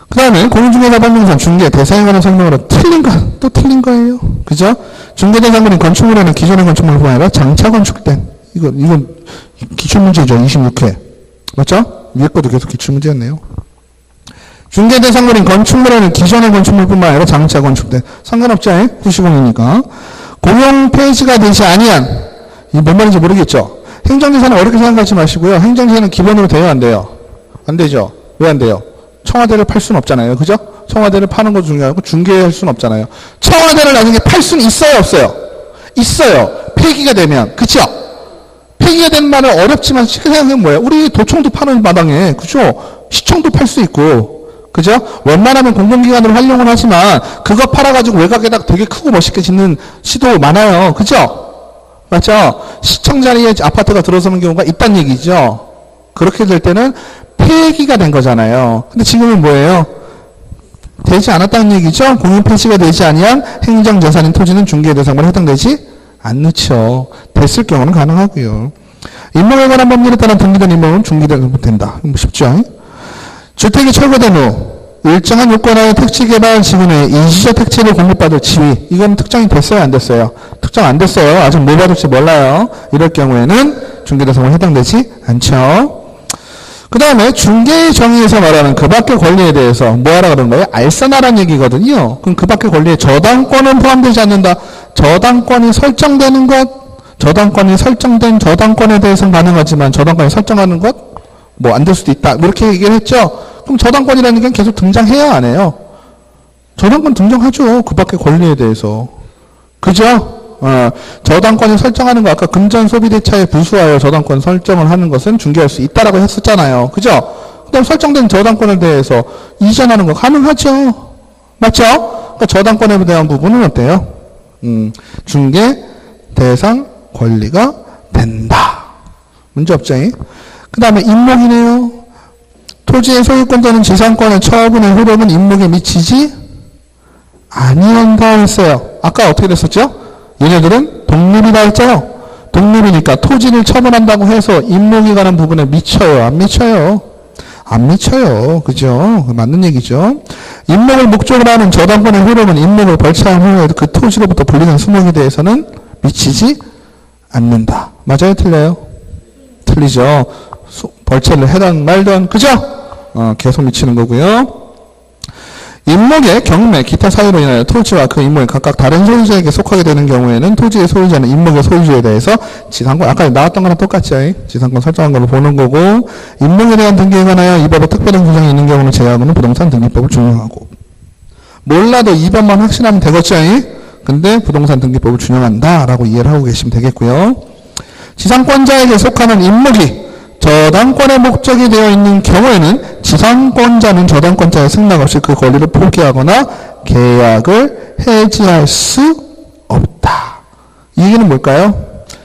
그 다음에 공인중개사 법령상 중개 대상에 관한 설명으로 틀린 거, 또 틀린 거예요. 그죠? 중개대상물인 건축물에는 기존의 건축물뿐 아니라 장차 건축된, 이건 기출문제죠. 26회. 맞죠? 위에 것도 계속 기출문제였네요. 중개대상물인 건축물에는 기존의 건축물뿐만 아니라 장차 건축된, 상관없죠? 후시공이니까. 공용 폐지가 되지 아니한, 이게 뭔 말인지 모르겠죠? 행정재산은 어렵게 생각하지 마시고요. 행정재산은 기본으로 돼요, 안 돼요? 안 되죠? 왜 안 돼요? 청와대를 팔 수는 없잖아요. 그죠? 청와대를 파는 것도 중요하고 중개할 수는 없잖아요. 청와대를 나중에 팔 수는 있어요, 없어요? 있어요. 폐기가 되면. 그쵸? 폐기가 된 말은 어렵지만 쉽게 생각하면 뭐예요? 우리 도청도 파는 마당에, 그죠? 시청도 팔 수 있고, 그죠? 웬만하면 공공기관으로 활용을 하지만 그거 팔아가지고 외곽에다가 되게 크고 멋있게 짓는 시도 많아요. 그죠? 맞죠? 시청 자리에 아파트가 들어서는 경우가 있다는 얘기죠. 그렇게 될 때는 폐기가 된 거잖아요. 근데 지금은 뭐예요? 되지 않았다는 얘기죠? 공용 폐지가 되지 아니한 행정재산인 토지는 중개 대상으로 해당되지 않죠. 됐을 경우는 가능하고요. 임목에 관한 법률에 따른 등기된 임목은 중개된다. 쉽죠? 주택이 철거된 후 일정한 요건하에 택지개발 지분에 일시적 택지를 공급받을 지위. 이건 특정이 됐어요? 안 됐어요? 특정 안 됐어요. 아직 뭘 받을지 몰라요. 이럴 경우에는 중개대상으로 해당되지 않죠. 그 다음에 중개의 정의에서 말하는 그 밖의 권리에 대해서 뭐 하라 그러는 거예요? 알선하라는 얘기거든요. 그럼 그 밖의 권리에 저당권은 포함되지 않는다. 저당권이 설정되는 것, 저당권이 설정된 저당권에 대해서는 가능하지만 저당권이 설정하는 것, 뭐 안 될 수도 있다. 이렇게 얘기를 했죠. 그럼 저당권이라는 게 계속 등장해야 안 해요? 저당권 등장하죠. 그 밖의 권리에 대해서. 그죠? 저당권을 설정하는 거, 아까 금전 소비대차에 부수하여 저당권 설정을 하는 것은 중개할 수 있다라고 했었잖아요. 그죠? 그 다음 설정된 저당권에 대해서 이전하는 거 가능하죠. 맞죠? 그러니까 저당권에 대한 부분은 어때요? 중개 대상 권리가 된다. 문제 없죠? 그 다음에 임목이네요. 토지의 소유권자는 지상권의 처분의 흐름은 임목에 미치지 아니한다 했어요. 아까 어떻게 됐었죠? 얘네들은 독립이다 했잖아요. 독립이니까 토지를 처분한다고 해서 임목에 관한 부분에 미쳐요? 안 미쳐요? 안 미쳐요. 그죠? 맞는 얘기죠. 임목을 목적으로 하는 저당권의 흐름은 임목을 벌차한 후에 그 토지로부터 분리된 수목에 대해서는 미치지 않는다. 맞아요? 틀려요? 틀리죠. 벌채를 해단 말던, 그죠? 계속 미치는 거고요. 임목의 경매, 기타 사유로 인하여 토지와 그 임목이 각각 다른 소유자에게 속하게 되는 경우에는 토지의 소유자는 임목의 소유주에 대해서 지상권, 아까 나왔던 거랑 똑같죠? 지상권 설정한 걸로 보는 거고, 임목에 대한 등기에 관하여 이 법에 특별한 규정이 있는 경우는 제외하고는 부동산 등기법을 준용하고. 몰라도 2번만 확신하면 되겠죠? 근데 부동산 등기법을 준용한다 라고 이해를 하고 계시면 되겠고요. 지상권자에게 속하는 임목이 저당권의 목적이 되어 있는 경우에는 지상권자는 저당권자의 승낙 없이 그 권리를 포기하거나 계약을 해지할 수 없다. 이 얘기는 뭘까요?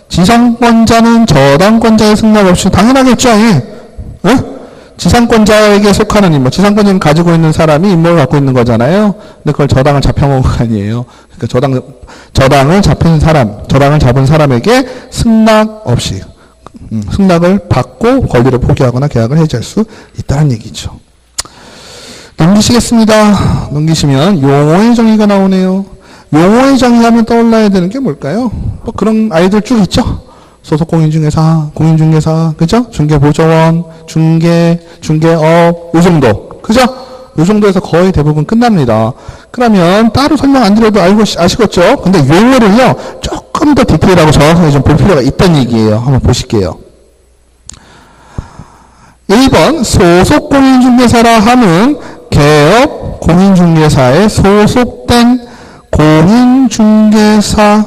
지상권자는 저당권자의 승낙 없이 당연하겠죠. 지상권자에게 속하는 임목, 지상권자는 가지고 있는 사람이 임목을 갖고 있는 거잖아요. 근데 그걸 저당을 잡혀먹은 거 아니에요. 그러니까 저당을 잡은 사람에게 승낙 없이 승낙을 받고 권리를 포기하거나 계약을 해지할 수 있다는 얘기죠. 넘기시겠습니다. 넘기시면 용어의 정의가 나오네요. 용어의 정의하면 떠올라야 되는 게 뭘까요? 뭐 그런 아이들 쭉 있죠. 소속공인중개사, 공인중개사, 그죠? 중개보조원, 중개업, 요 정도. 그죠? 요 정도에서 거의 대부분 끝납니다. 그러면 따로 설명 안 드려도 아시겠죠? 근데 용어를요, 조금 더 디테일하고 정확하게 좀 볼 필요가 있다는 얘기예요. 한번 보실게요. 1번, 소속공인중개사라 하는 개업 공인중개사에 소속된 공인중개사,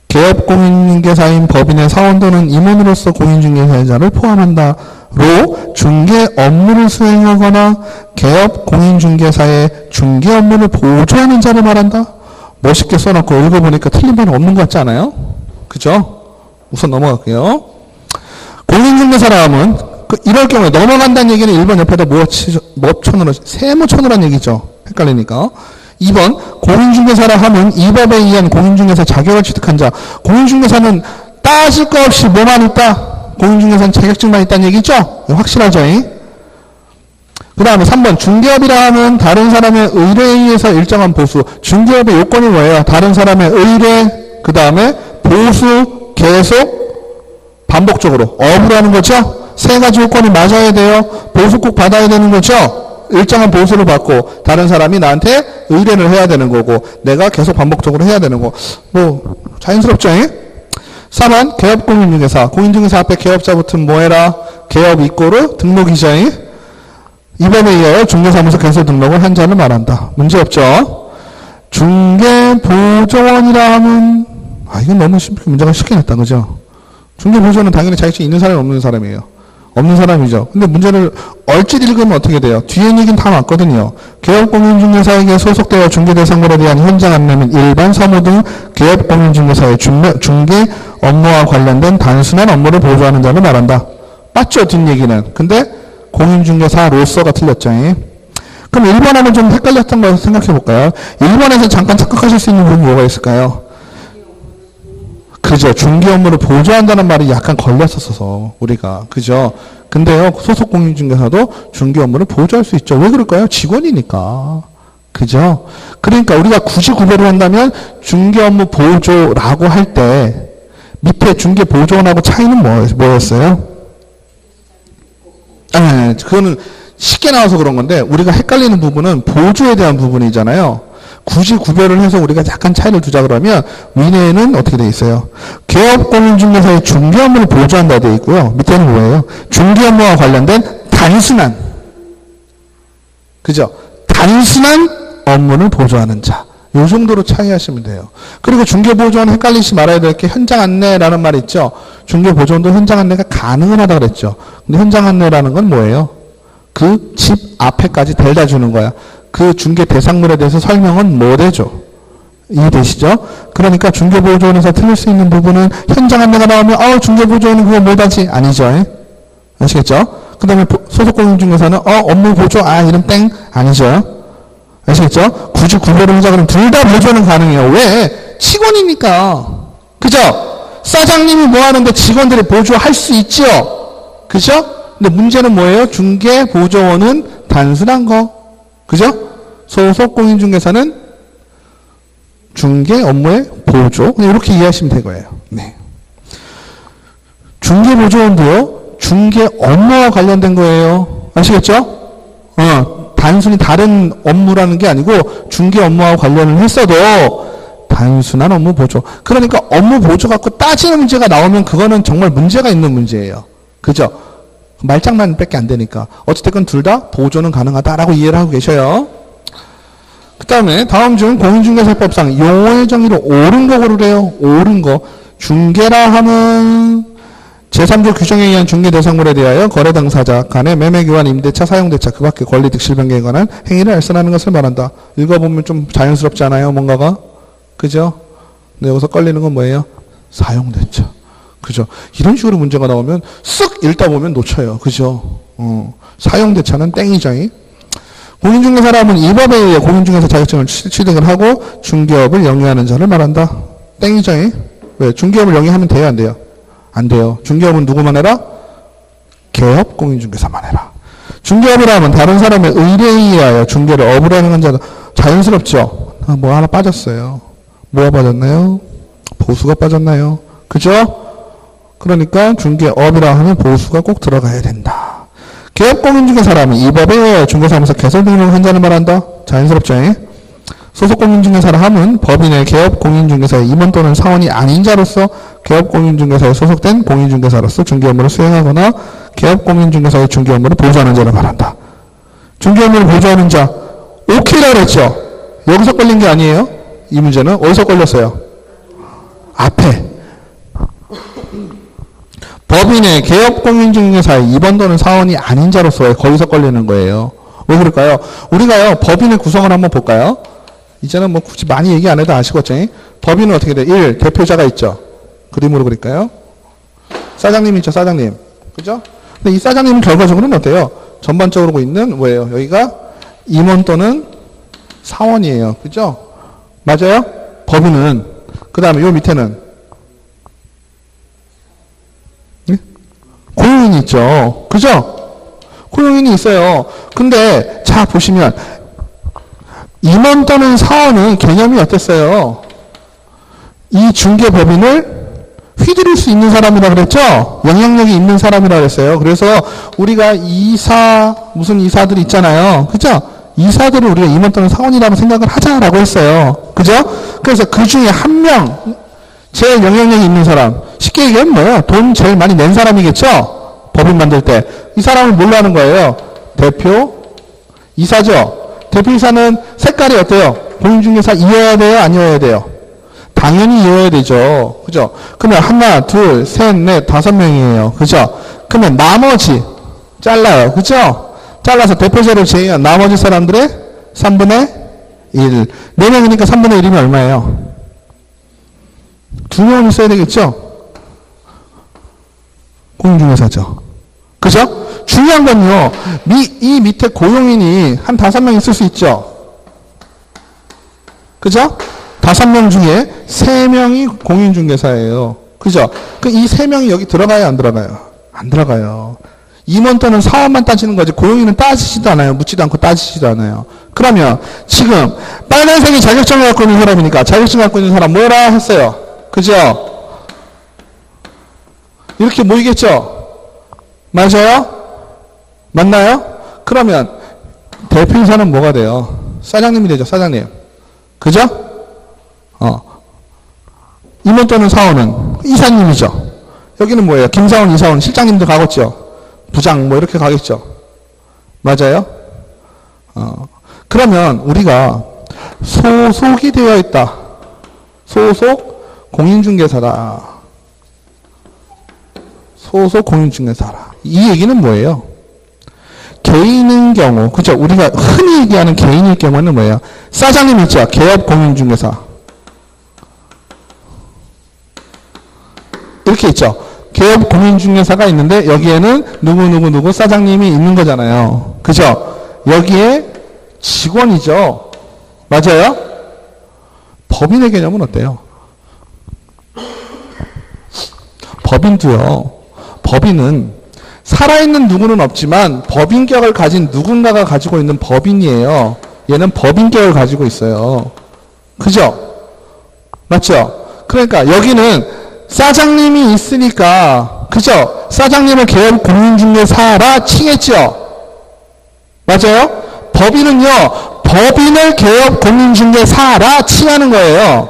개업 공인중개사인 법인의 사원 또는 임원으로서 공인중개사자를 포함한다 중개 업무를 수행하거나 개업 공인중개사의 중개 업무를 보조하는 자를 말한다. 멋있게 써놓고 읽어보니까 틀린 말은 없는 것 같지 않아요? 그죠? 우선 넘어갈게요. 공인중개사라 하면 이럴 경우에 넘어간다는 얘기는 1번 옆에다 뭐 쳐놓으라, 세모 쳐놓으란 얘기죠. 헷갈리니까. 2번 공인중개사라 하면 이 법에 의한 공인중개사 자격을 취득한 자. 공인중개사는 따질 거 없이 뭐만 있다? 공인중개사는 자격증만 있다는 얘기죠? 확실하죠? 그 다음에 3번 중개업이라 하면 다른 사람의 의뢰에 의해서 일정한 보수. 중개업의 요건이 뭐예요? 다른 사람의 의뢰, 그 다음에 보수, 계속, 반복적으로 업으로 하는 거죠? 세 가지 요건이 맞아야 돼요. 보수 꼭 받아야 되는 거죠? 일정한 보수를 받고 다른 사람이 나한테 의뢰를 해야 되는 거고 내가 계속 반복적으로 해야 되는 거. 뭐 자연스럽죠? 4번 개업 공인중개사. 공인중개사 앞에 개업자 붙으면 뭐해라? 개업 이꼬르 등록이죠. 이 법에 의하여 중개사무소 개설 등록을 한 자를 말한다. 문제없죠? 중개보조원이라 하면 이건 너무 문제가 쉽게 냈다. 그죠? 중개보조원은 당연히 자격증이 있는 사람이 없는 사람이에요. 없는 사람이죠. 근데 문제를 얼핏 읽으면 어떻게 돼요? 뒤에 얘기는 다 맞거든요. 개업공인중개사에게 소속되어 중개대상물에 대한 현장 안내 및 일반 서무 등 개업공인중개사의 중개 업무와 관련된 단순한 업무를 보조하는 자를 말한다. 맞죠? 뒷얘기는. 근데 공인중개사로서가 틀렸죠. 그럼 1번하면 좀 헷갈렸던 거 생각해 볼까요? 1번에서 잠깐 착각하실 수 있는 부분이 뭐가 있을까요? 그죠. 중개 업무를 보조한다는 말이 약간 걸렸었어서, 우리가. 그죠. 근데요, 소속 공인중개사도 중개 업무를 보조할 수 있죠. 왜 그럴까요? 직원이니까. 그죠. 그러니까 우리가 굳이 구별을 한다면 중개 업무 보조라고 할 때, 밑에 중개 보조원하고 차이는 뭐였어요? 그거는 쉽게 나와서 그런 건데, 우리가 헷갈리는 부분은 보조에 대한 부분이잖아요. 굳이 구별을 해서 우리가 약간 차이를 두자 그러면 위에는 어떻게 되어 있어요? 개업공인중개사의 중개 업무를 보조한다 되어 있고요. 밑에는 뭐예요? 중개 업무와 관련된 단순한, 그죠? 단순한 업무를 보조하는 자. 요 정도로 차이하시면 돼요. 그리고 중개보조원은 헷갈리지 말아야 될 게 현장 안내라는 말 있죠? 중개보조원도 현장 안내가 가능은 하다 그랬죠. 근데 현장 안내라는 건 뭐예요? 그 집 앞에까지 데려다 주는 거야. 그 중개 대상물에 대해서 설명은 못 해줘. 이해되시죠? 그러니까 중개보조원에서 틀릴 수 있는 부분은 현장 안내가 나오면 중개보조원은 그거 못하지? 아니죠. 아시겠죠? 그 다음에 소속공인중개사는 업무 보조 이름 땡? 아니죠. 아시겠죠? 굳이 구별을 하자 그러면 둘 다 보조는 가능해요. 왜? 직원이니까. 그죠? 사장님이 뭐 하는데 직원들이 보조할 수 있죠? 그죠? 근데 문제는 뭐예요? 중개보조원은 단순한 거. 그죠? 소속공인중개사는 중개 업무의 보조. 이렇게 이해하시면 될 거예요. 네. 중개보조원도요, 중개 업무와 관련된 거예요. 아시겠죠? 단순히 다른 업무라는 게 아니고 중개 업무와 관련을 했어도 단순한 업무 보조. 그러니까 업무 보조 갖고 따지는 문제가 나오면 그거는 정말 문제가 있는 문제예요. 그죠? 말장난밖에 안 되니까. 어찌됐건 둘 다 보조는 가능하다라고 이해를 하고 계셔요. 그 다음에 다음 중 공인중개사법상 용어의 정의로 옳은 거 고르래요. 옳은 거. 중개라 하면 제3조 규정에 의한 중개대상물에 대하여 거래 당사자 간의 매매교환, 임대차, 사용대차, 그 밖의 권리 득실 변경에 관한 행위를 알선하는 것을 말한다. 읽어보면 좀 자연스럽지 않아요? 뭔가가? 그죠? 근데 여기서 걸리는 건 뭐예요? 사용대차. 그죠? 이런 식으로 문제가 나오면 쓱 읽다 보면 놓쳐요. 그죠? 사용대차는 땡이죠. 공인중개사라면 이 법에 의해 공인중개사 자격증을 취득을 하고 중개업을 영위하는 자를 말한다. 땡이죠. 왜? 중개업을 영위하면 돼요? 안 돼요? 안 돼요. 중개업은 누구만 해라? 개업 공인중개사만 해라. 중개업이라 하면 다른 사람의 의뢰에 의하여 중개를 업으로 하는 자는 자연스럽죠? 뭐 하나 빠졌어요. 뭐가 빠졌나요? 보수가 빠졌나요? 그죠? 그러니까 중개업이라 하면 보수가 꼭 들어가야 된다. 개업공인중개사라면 이 법에 의하여 중개사무소 개설 등록을 한 자를 말한다. 자연스럽죠? 소속공인중개사라 하면 법인의 개업공인중개사의 임원 또는 사원이 아닌 자로서 개업공인중개사에 소속된 공인중개사로서 중개업무를 수행하거나 개업공인중개사의 중개업무를 보조하는 자를 말한다. 중개업무를 보조하는 자, 오케이라고 그랬죠? 여기서 걸린 게 아니에요. 이 문제는 어디서 걸렸어요? 앞에. 법인의 개업공인중개사의 2번 또는 사원이 아닌 자로서 거기서 걸리는 거예요. 왜 그럴까요? 우리가요, 법인의 구성을 한번 볼까요? 이제는 뭐 굳이 많이 얘기 안 해도 아시겠죠? 법인은 어떻게 돼? 1. 대표자가 있죠. 그림으로 그릴까요? 사장님이 있죠, 사장님. 그죠? 근데 이 사장님은 결과적으로는 어때요? 전반적으로 있는 뭐예요? 여기가 임원 또는 사원이에요. 그죠? 맞아요? 법인은. 그 다음에 요 밑에는 고용인이 있죠. 그죠? 고용인이 있어요. 근데 자 보시면 임원 또는 사원은 개념이 어땠어요? 이 중개법인을 휘두를 수 있는 사람이라 그랬죠? 영향력이 있는 사람이라 그랬어요. 그래서 우리가 무슨 이사들 있잖아요. 그죠? 이사들을 우리가 임원 또는 사원이라고 생각을 하자라고 했어요. 그죠? 그래서 그 중에 한 명, 제일 영향력이 있는 사람, 쉽게 얘기하면 뭐예요? 돈 제일 많이 낸 사람이겠죠? 법인 만들 때. 이 사람을 뭘로 하는 거예요? 대표, 이사죠? 대표이사는 색깔이 어때요? 공인중개사 이어야 돼요? 아니어야 돼요? 당연히 이어야 되죠. 그죠? 그러면 하나, 둘, 셋, 넷, 5명이에요. 그죠? 그러면 나머지 잘라요. 그죠? 잘라서 대표자를 제외한 나머지 사람들의 3분의 1. 4명이니까 3분의 1이면 얼마예요? 2명은 있어야 되겠죠? 공인중개사죠. 그죠? 중요한 건요, 이 밑에 고용인이 한 5명 있을 수 있죠? 그죠? 5명 중에 3명이 공인중개사예요. 그죠? 이 3명이 여기 들어가요, 안 들어가요? 안 들어가요. 임원 또는 사원만 따지는 거지, 고용인은 따지지도 않아요. 묻지도 않고 따지지도 않아요. 그러면 지금 빨간색이 자격증을 갖고 있는 사람이니까 자격증 갖고 있는 사람 뭐라 했어요? 그죠? 이렇게 모이겠죠? 맞아요? 맞나요? 그러면 대표이사는 뭐가 돼요? 사장님이 되죠, 사장님. 그죠? 임원 또는 사원은 이사님이죠. 여기는 뭐예요? 김사원, 이사원, 실장님도 가겠죠. 부장 뭐 이렇게 가겠죠. 맞아요? 그러면 우리가 소속이 되어 있다. 소속 공인중개사다. 소속 공인중개사라. 이 얘기는 뭐예요? 개인인 경우, 그죠? 우리가 흔히 얘기하는 개인일 경우는 뭐예요? 사장님 있죠? 개업 공인중개사. 이렇게 있죠? 개업 공인중개사가 있는데 여기에는 누구 사장님이 있는 거잖아요. 그죠? 여기에 직원이죠. 맞아요? 법인의 개념은 어때요? 법인도요. 법인은 살아있는 누구는 없지만 법인격을 가진 누군가가 가지고 있는 법인이에요. 얘는 법인격을 가지고 있어요. 그죠? 맞죠? 그러니까 여기는 사장님이 있으니까, 그죠? 사장님을 개업 공인중개사라 칭했죠? 맞아요? 법인은요, 법인을 개업 공인중개사라 칭하는 거예요.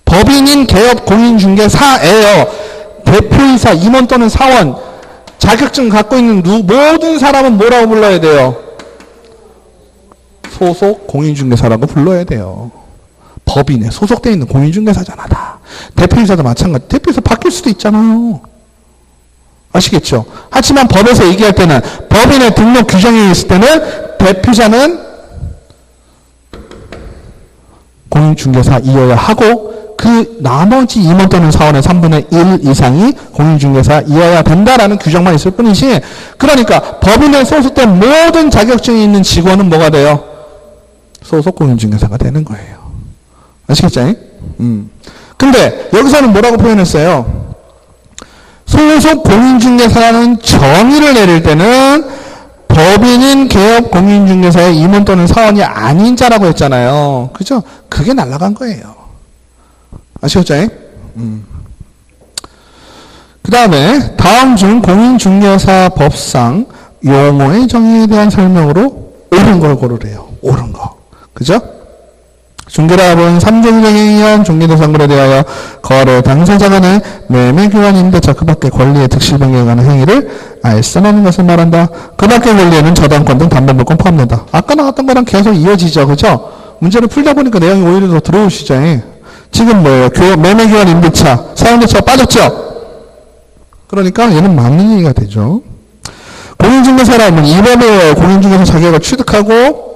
법인인 개업 공인중개사예요. 대표이사, 임원 또는 사원, 자격증 갖고 있는 모든 사람은 뭐라고 불러야 돼요? 소속 공인중개사라고 불러야 돼요. 법인에 소속되어 있는 공인중개사잖아, 다. 대표이사도 마찬가지. 대표이사 바뀔 수도 있잖아요. 아시겠죠? 하지만 법에서 얘기할 때는, 법인의 등록 규정에 있을 때는 대표자는 공인중개사이어야 하고, 그 나머지 임원 또는 사원의 3분의 1 이상이 공인중개사이어야 된다라는 규정만 있을 뿐이지, 그러니까 법인에 소속된 모든 자격증이 있는 직원은 뭐가 돼요? 소속 공인중개사가 되는 거예요. 아시겠죠? 근데 여기서는 뭐라고 표현했어요? 소속 공인중개사라는 정의를 내릴 때는 법인인 개업 공인중개사의 임원 또는 사원이 아닌 자라고 했잖아요. 그죠? 그게 날아간 거예요. 아시겠죠? 그 다음에 다음 중 공인중개사 법상 용어의 정의에 대한 설명으로 옳은 걸 고르래요. 옳은 거. 그죠? 중개랍은 3종 경영에 의한 중개대상물에 대하여 거래 당사자 간의 매매 교환 임대차 그 밖의 권리의 득실 변경에 관한 행위를 알선하는 것을 말한다. 그 밖의 권리에는 저당권 등 담보물권 포함된다. 아까 나왔던 거랑 계속 이어지죠. 그죠? 문제를 풀다 보니까 내용이 오히려 더 들어오시죠. 지금 뭐예요? 매매 교환 임대차, 사용대차가 빠졌죠? 그러니까 얘는 맞는 얘기가 되죠. 공인중개사라면 이 법에 공인중개사 자격을 취득하고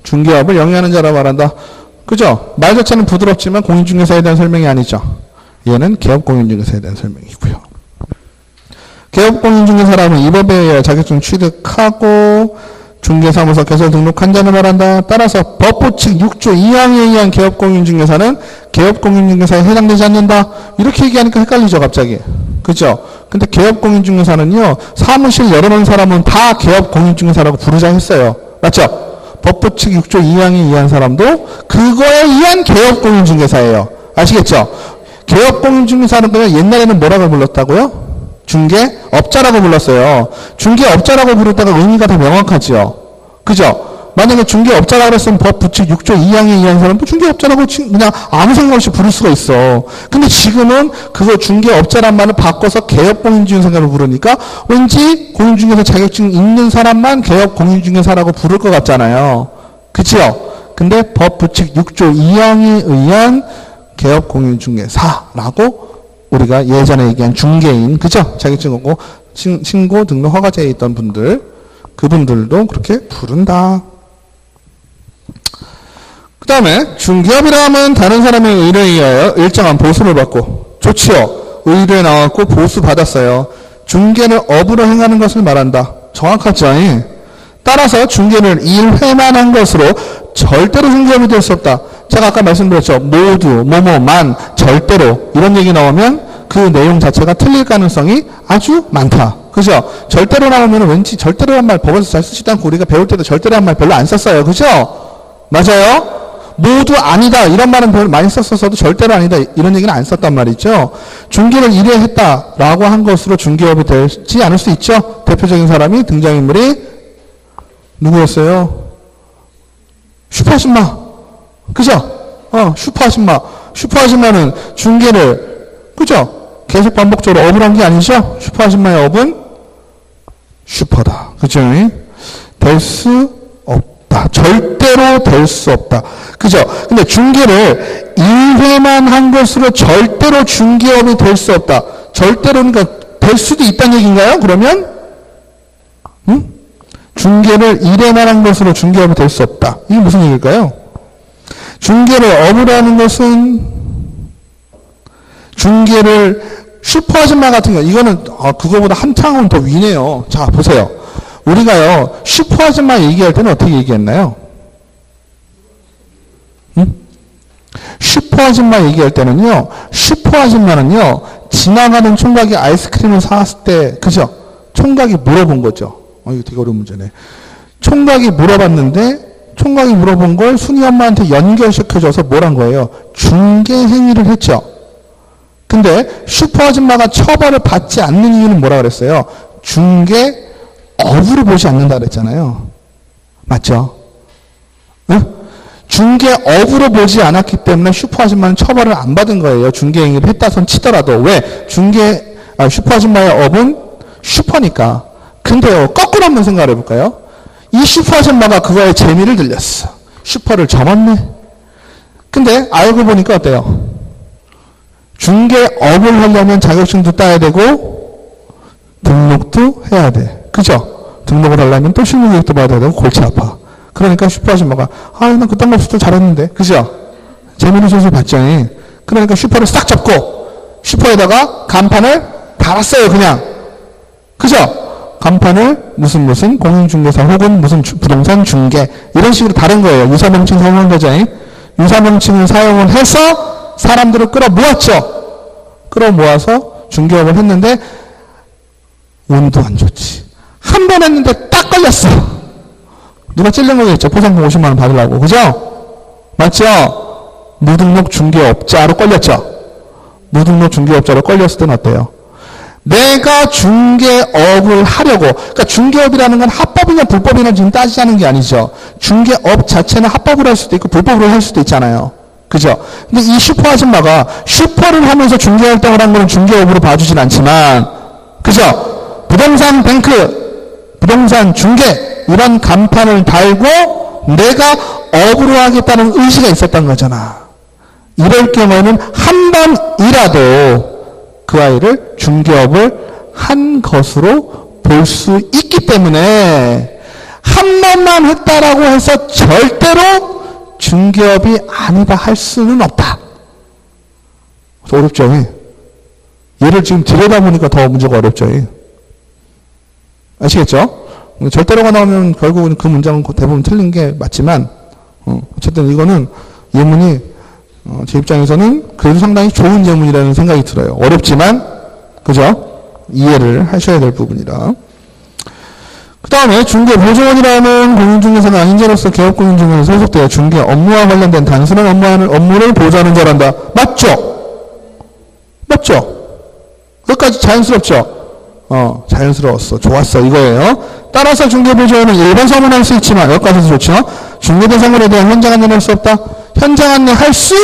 중개업을 영위하는 자라고 말한다. 그죠? 말 자체는 부드럽지만 공인중개사에 대한 설명이 아니죠. 얘는 개업공인중개사에 대한 설명이고요. 개업공인중개사라면 이 법에 의해 자격증 취득하고 중개사무소 개설 등록한 자를 말한다. 따라서 법부 측 6조 2항에 의한 개업공인중개사는 개업공인중개사에 해당되지 않는다. 이렇게 얘기하니까 헷갈리죠, 갑자기. 그죠? 근데 개업공인중개사는요, 사무실 열어놓은 사람은 다 개업공인중개사라고 부르자 했어요. 맞죠? 법부 측 6조 2항에 의한 사람도 그거에 의한 개업공인중개사예요. 아시겠죠? 개업공인중개사는 그냥 옛날에는 뭐라고 불렀다고요? 중개업자라고 불렀어요. 중개업자라고 부르다가 의미가 더 명확하죠. 그죠? 만약에 중개업자라고 그랬으면 법 부칙 6조 2항에 의한 사람도 중개업자라고 그냥 아무 생각 없이 부를 수가 있어. 근데 지금은 그거 중개업자란 말을 바꿔서 개업공인중개사라고 부르니까 왠지 공인중개사 자격증 있는 사람만 개업공인중개사라고 부를 것 같잖아요. 그치요? 근데 법 부칙 6조 2항에 의한 개업공인중개사라고 우리가 예전에 얘기한 중개인, 그죠? 자격증 없고 신고 등록 허가제에 있던 분들, 그분들도 그렇게 부른다. 그 다음에 중개업이라 하면 다른 사람의 의뢰에 의하여 일정한 보수를 받고, 좋지요? 의뢰 나왔고 보수 받았어요. 중개를 업으로 행하는 것을 말한다. 정확하죠? 따라서 중개를 1회만 한 것으로 절대로 중개업이 될 수 없다. 제가 아까 말씀드렸죠. 모두, 뭐뭐만, 절대로 이런 얘기 나오면 그 내용 자체가 틀릴 가능성이 아주 많다. 그죠? 절대로 나오면 왠지 절대로란 말 법에서 잘 쓰지도 않고 우리가 배울 때도 절대로란 말 별로 안 썼어요. 그죠? 맞아요? 모두 아니다. 이런 말은 별로 많이 썼어도 절대로 아니다. 이런 얘기는 안 썼단 말이죠. 중개를 1회 했다라고 한 것으로 중개업이 되지 않을 수 있죠. 대표적인 사람이 등장인물이 누구였어요? 슈퍼아줌마. 그죠? 슈퍼아줌마. 슈퍼아줌마는 중개를, 그죠? 계속 반복적으로 업을 한 게 아니죠? 슈퍼아줌마의 업은 슈퍼다. 그죠? 될 수 없다. 절대로 될 수 없다. 그죠? 근데 중개를 1회만 한 것으로 절대로 중개업이 될 수 없다. 절대로, 그러니까 될 수도 있다는 얘기인가요? 그러면? 중개를 1회만 한 것으로 중개업이 될 수 없다. 이게 무슨 얘기일까요? 중개를 업으로 하는 것은 중개를 슈퍼아줌마 같은 거, 이거는 그거보다 한창은 더 위네요. 자, 보세요. 우리가요, 슈퍼아줌마 얘기할 때는 어떻게 얘기했나요? 슈퍼아줌마 얘기할 때는요, 슈퍼아줌마는요, 지나가는 총각이 아이스크림을 사왔을 때, 그죠? 총각이 물어본 거죠. 이거 되게 어려운 문제네. 총각이 물어봤는데, 총각이 물어본 걸 순이 엄마한테 연결시켜줘서 뭘 한 거예요? 중개 행위를 했죠. 근데 슈퍼아줌마가 처벌을 받지 않는 이유는 뭐라 그랬어요? 중개업으로 보지 않는다 그랬잖아요. 맞죠? 응? 중개업으로 보지 않았기 때문에 슈퍼아줌마는 처벌을 안 받은 거예요. 중개행위를 했다 손 치더라도. 왜? 슈퍼아줌마의 업은 슈퍼니까. 근데요, 거꾸로 한번 생각을 해볼까요? 이 슈퍼아줌마가 그거에 재미를 들렸어. 슈퍼를 접었네. 근데 알고 보니까 어때요? 중개업을 하려면 자격증도 따야 되고 등록도 해야 돼. 그죠? 등록을 하려면 또 실무교육도 받아야 되고 골치 아파. 그러니까 슈퍼아줌마가 난 그딴 거 없어도 잘했는데. 그죠? 재미는 소설 봤죠. 그러니까 슈퍼를 싹 접고 슈퍼에다가 간판을 달았어요. 그냥. 그죠? 간판을 무슨 공인중개사 혹은 무슨 부동산 중개 이런 식으로 다른 거예요. 유사명칭 사용한 거죠. 유사명칭을 사용을 해서 사람들을 끌어모았죠. 끌어모아서 중개업을 했는데 운도 안 좋지. 한 번 했는데 딱 걸렸어. 누가 찔린 거겠죠. 포상금 50만 원 받으려고. 그죠? 맞죠? 무등록 중개업자로 걸렸죠. 무등록 중개업자로 걸렸을 때는 어때요? 내가 중개업을 하려고, 그러니까 중개업이라는 건 합법이냐 불법이냐 지금 따지자는 게 아니죠. 중개업 자체는 합법으로 할 수도 있고 불법으로 할 수도 있잖아요. 그죠? 근데 이 슈퍼 아줌마가 슈퍼를 하면서 중개활동을 한 거는 중개업으로 봐주진 않지만, 그죠? 부동산 뱅크, 부동산 중개, 이런 간판을 달고 내가 업으로 하겠다는 의지가 있었던 거잖아. 이럴 경우에는 한 번이라도 그 아이를 중개업을 한 것으로 볼 수 있기 때문에 한 번만 했다라고 해서 절대로 중개업이 아니다 할 수는 없다. 어렵죠? 얘를 지금 들여다보니까 더 문제가 어렵죠? 아시겠죠? 절대로가 나오면 결국은 그 문장은 대부분 틀린 게 맞지만 어쨌든 이거는 예문이 제 입장에서는 그래도 상당히 좋은 예문이라는 생각이 들어요. 어렵지만 그죠? 이해를 하셔야 될 부분이라. 그 다음에 중개보조원이라는 공인중개사가 아닌 자로서 개업공인중개사에 소속되어 중개 업무와 관련된 단순한 업무를 보조하는 자란다. 맞죠? 맞죠? 끝까지 자연스럽죠? 자연스러웠어. 좋았어. 이거예요. 따라서 중개보조원은 일반 사무를 할 수 있지만, 여기까지도 좋죠? 중개대상물에 대한 현장 안내를 할 수 없다? 현장 안내 할 수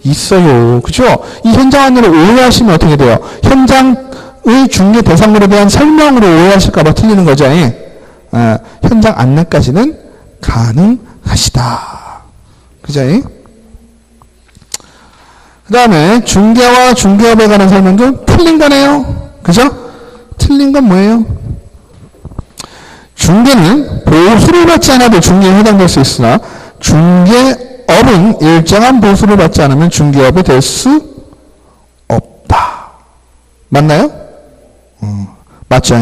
있어요. 그죠? 이 현장 안내를 오해하시면 어떻게 돼요? 현장의 중개대상물에 대한 설명으로 오해하실까봐 틀리는 거죠. 현장 안내까지는 가능하시다. 그죠? 그 다음에 중개와 중개업에 관한 설명도 틀린 거네요. 그죠? 틀린 건 뭐예요? 중개는 보수를 받지 않아도 중개에 해당될 수 있으나 중개업은 일정한 보수를 받지 않으면 중개업이 될 수 없다. 맞나요? 맞죠?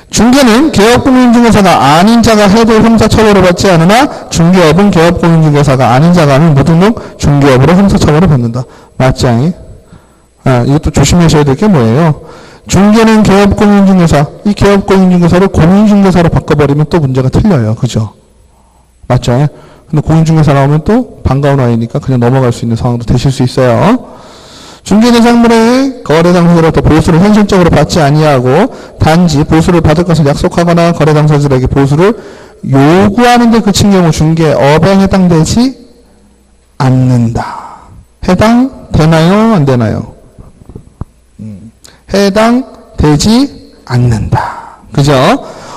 중개는 개업공인중개사가 아닌 자가 해도 형사처벌을 받지 않으나 중개업은 개업공인중개사가 아닌 자가 하면 무등록 중개업으로 형사처벌을 받는다. 맞죠? 이것도 조심하셔야 될 게 뭐예요? 중개는 개업공인중개사, 이 개업공인중개사를 공인중개사로 바꿔버리면 또 문제가 틀려요. 그죠? 맞죠? 근데 공인중개사 나오면 또 반가운 아이니까 그냥 넘어갈 수 있는 상황도 되실 수 있어요. 중개대상물의 거래당사자로부터 보수를 현실적으로 받지 아니하고 단지 보수를 받을 것을 약속하거나 거래당사자들에게 보수를 요구하는 데 그친 경우 중개업에 해당되지 않는다. 해당되나요? 안 되나요? 해당되지 않는다. 그죠?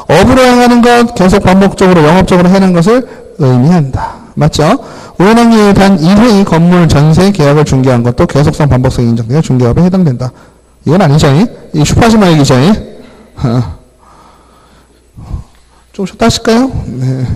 업으로 행하는 것, 계속 반복적으로 영업적으로 해는 것을 의미한다. 맞죠? 운항기에 단 1회의 건물 전세 계약을 중개한 것도 계속성 반복성 인정되어 중개업에 해당된다. 이건 아니죠? 이 슈퍼하시마 얘기죠? 좀 쉬었다 하실까요? 네.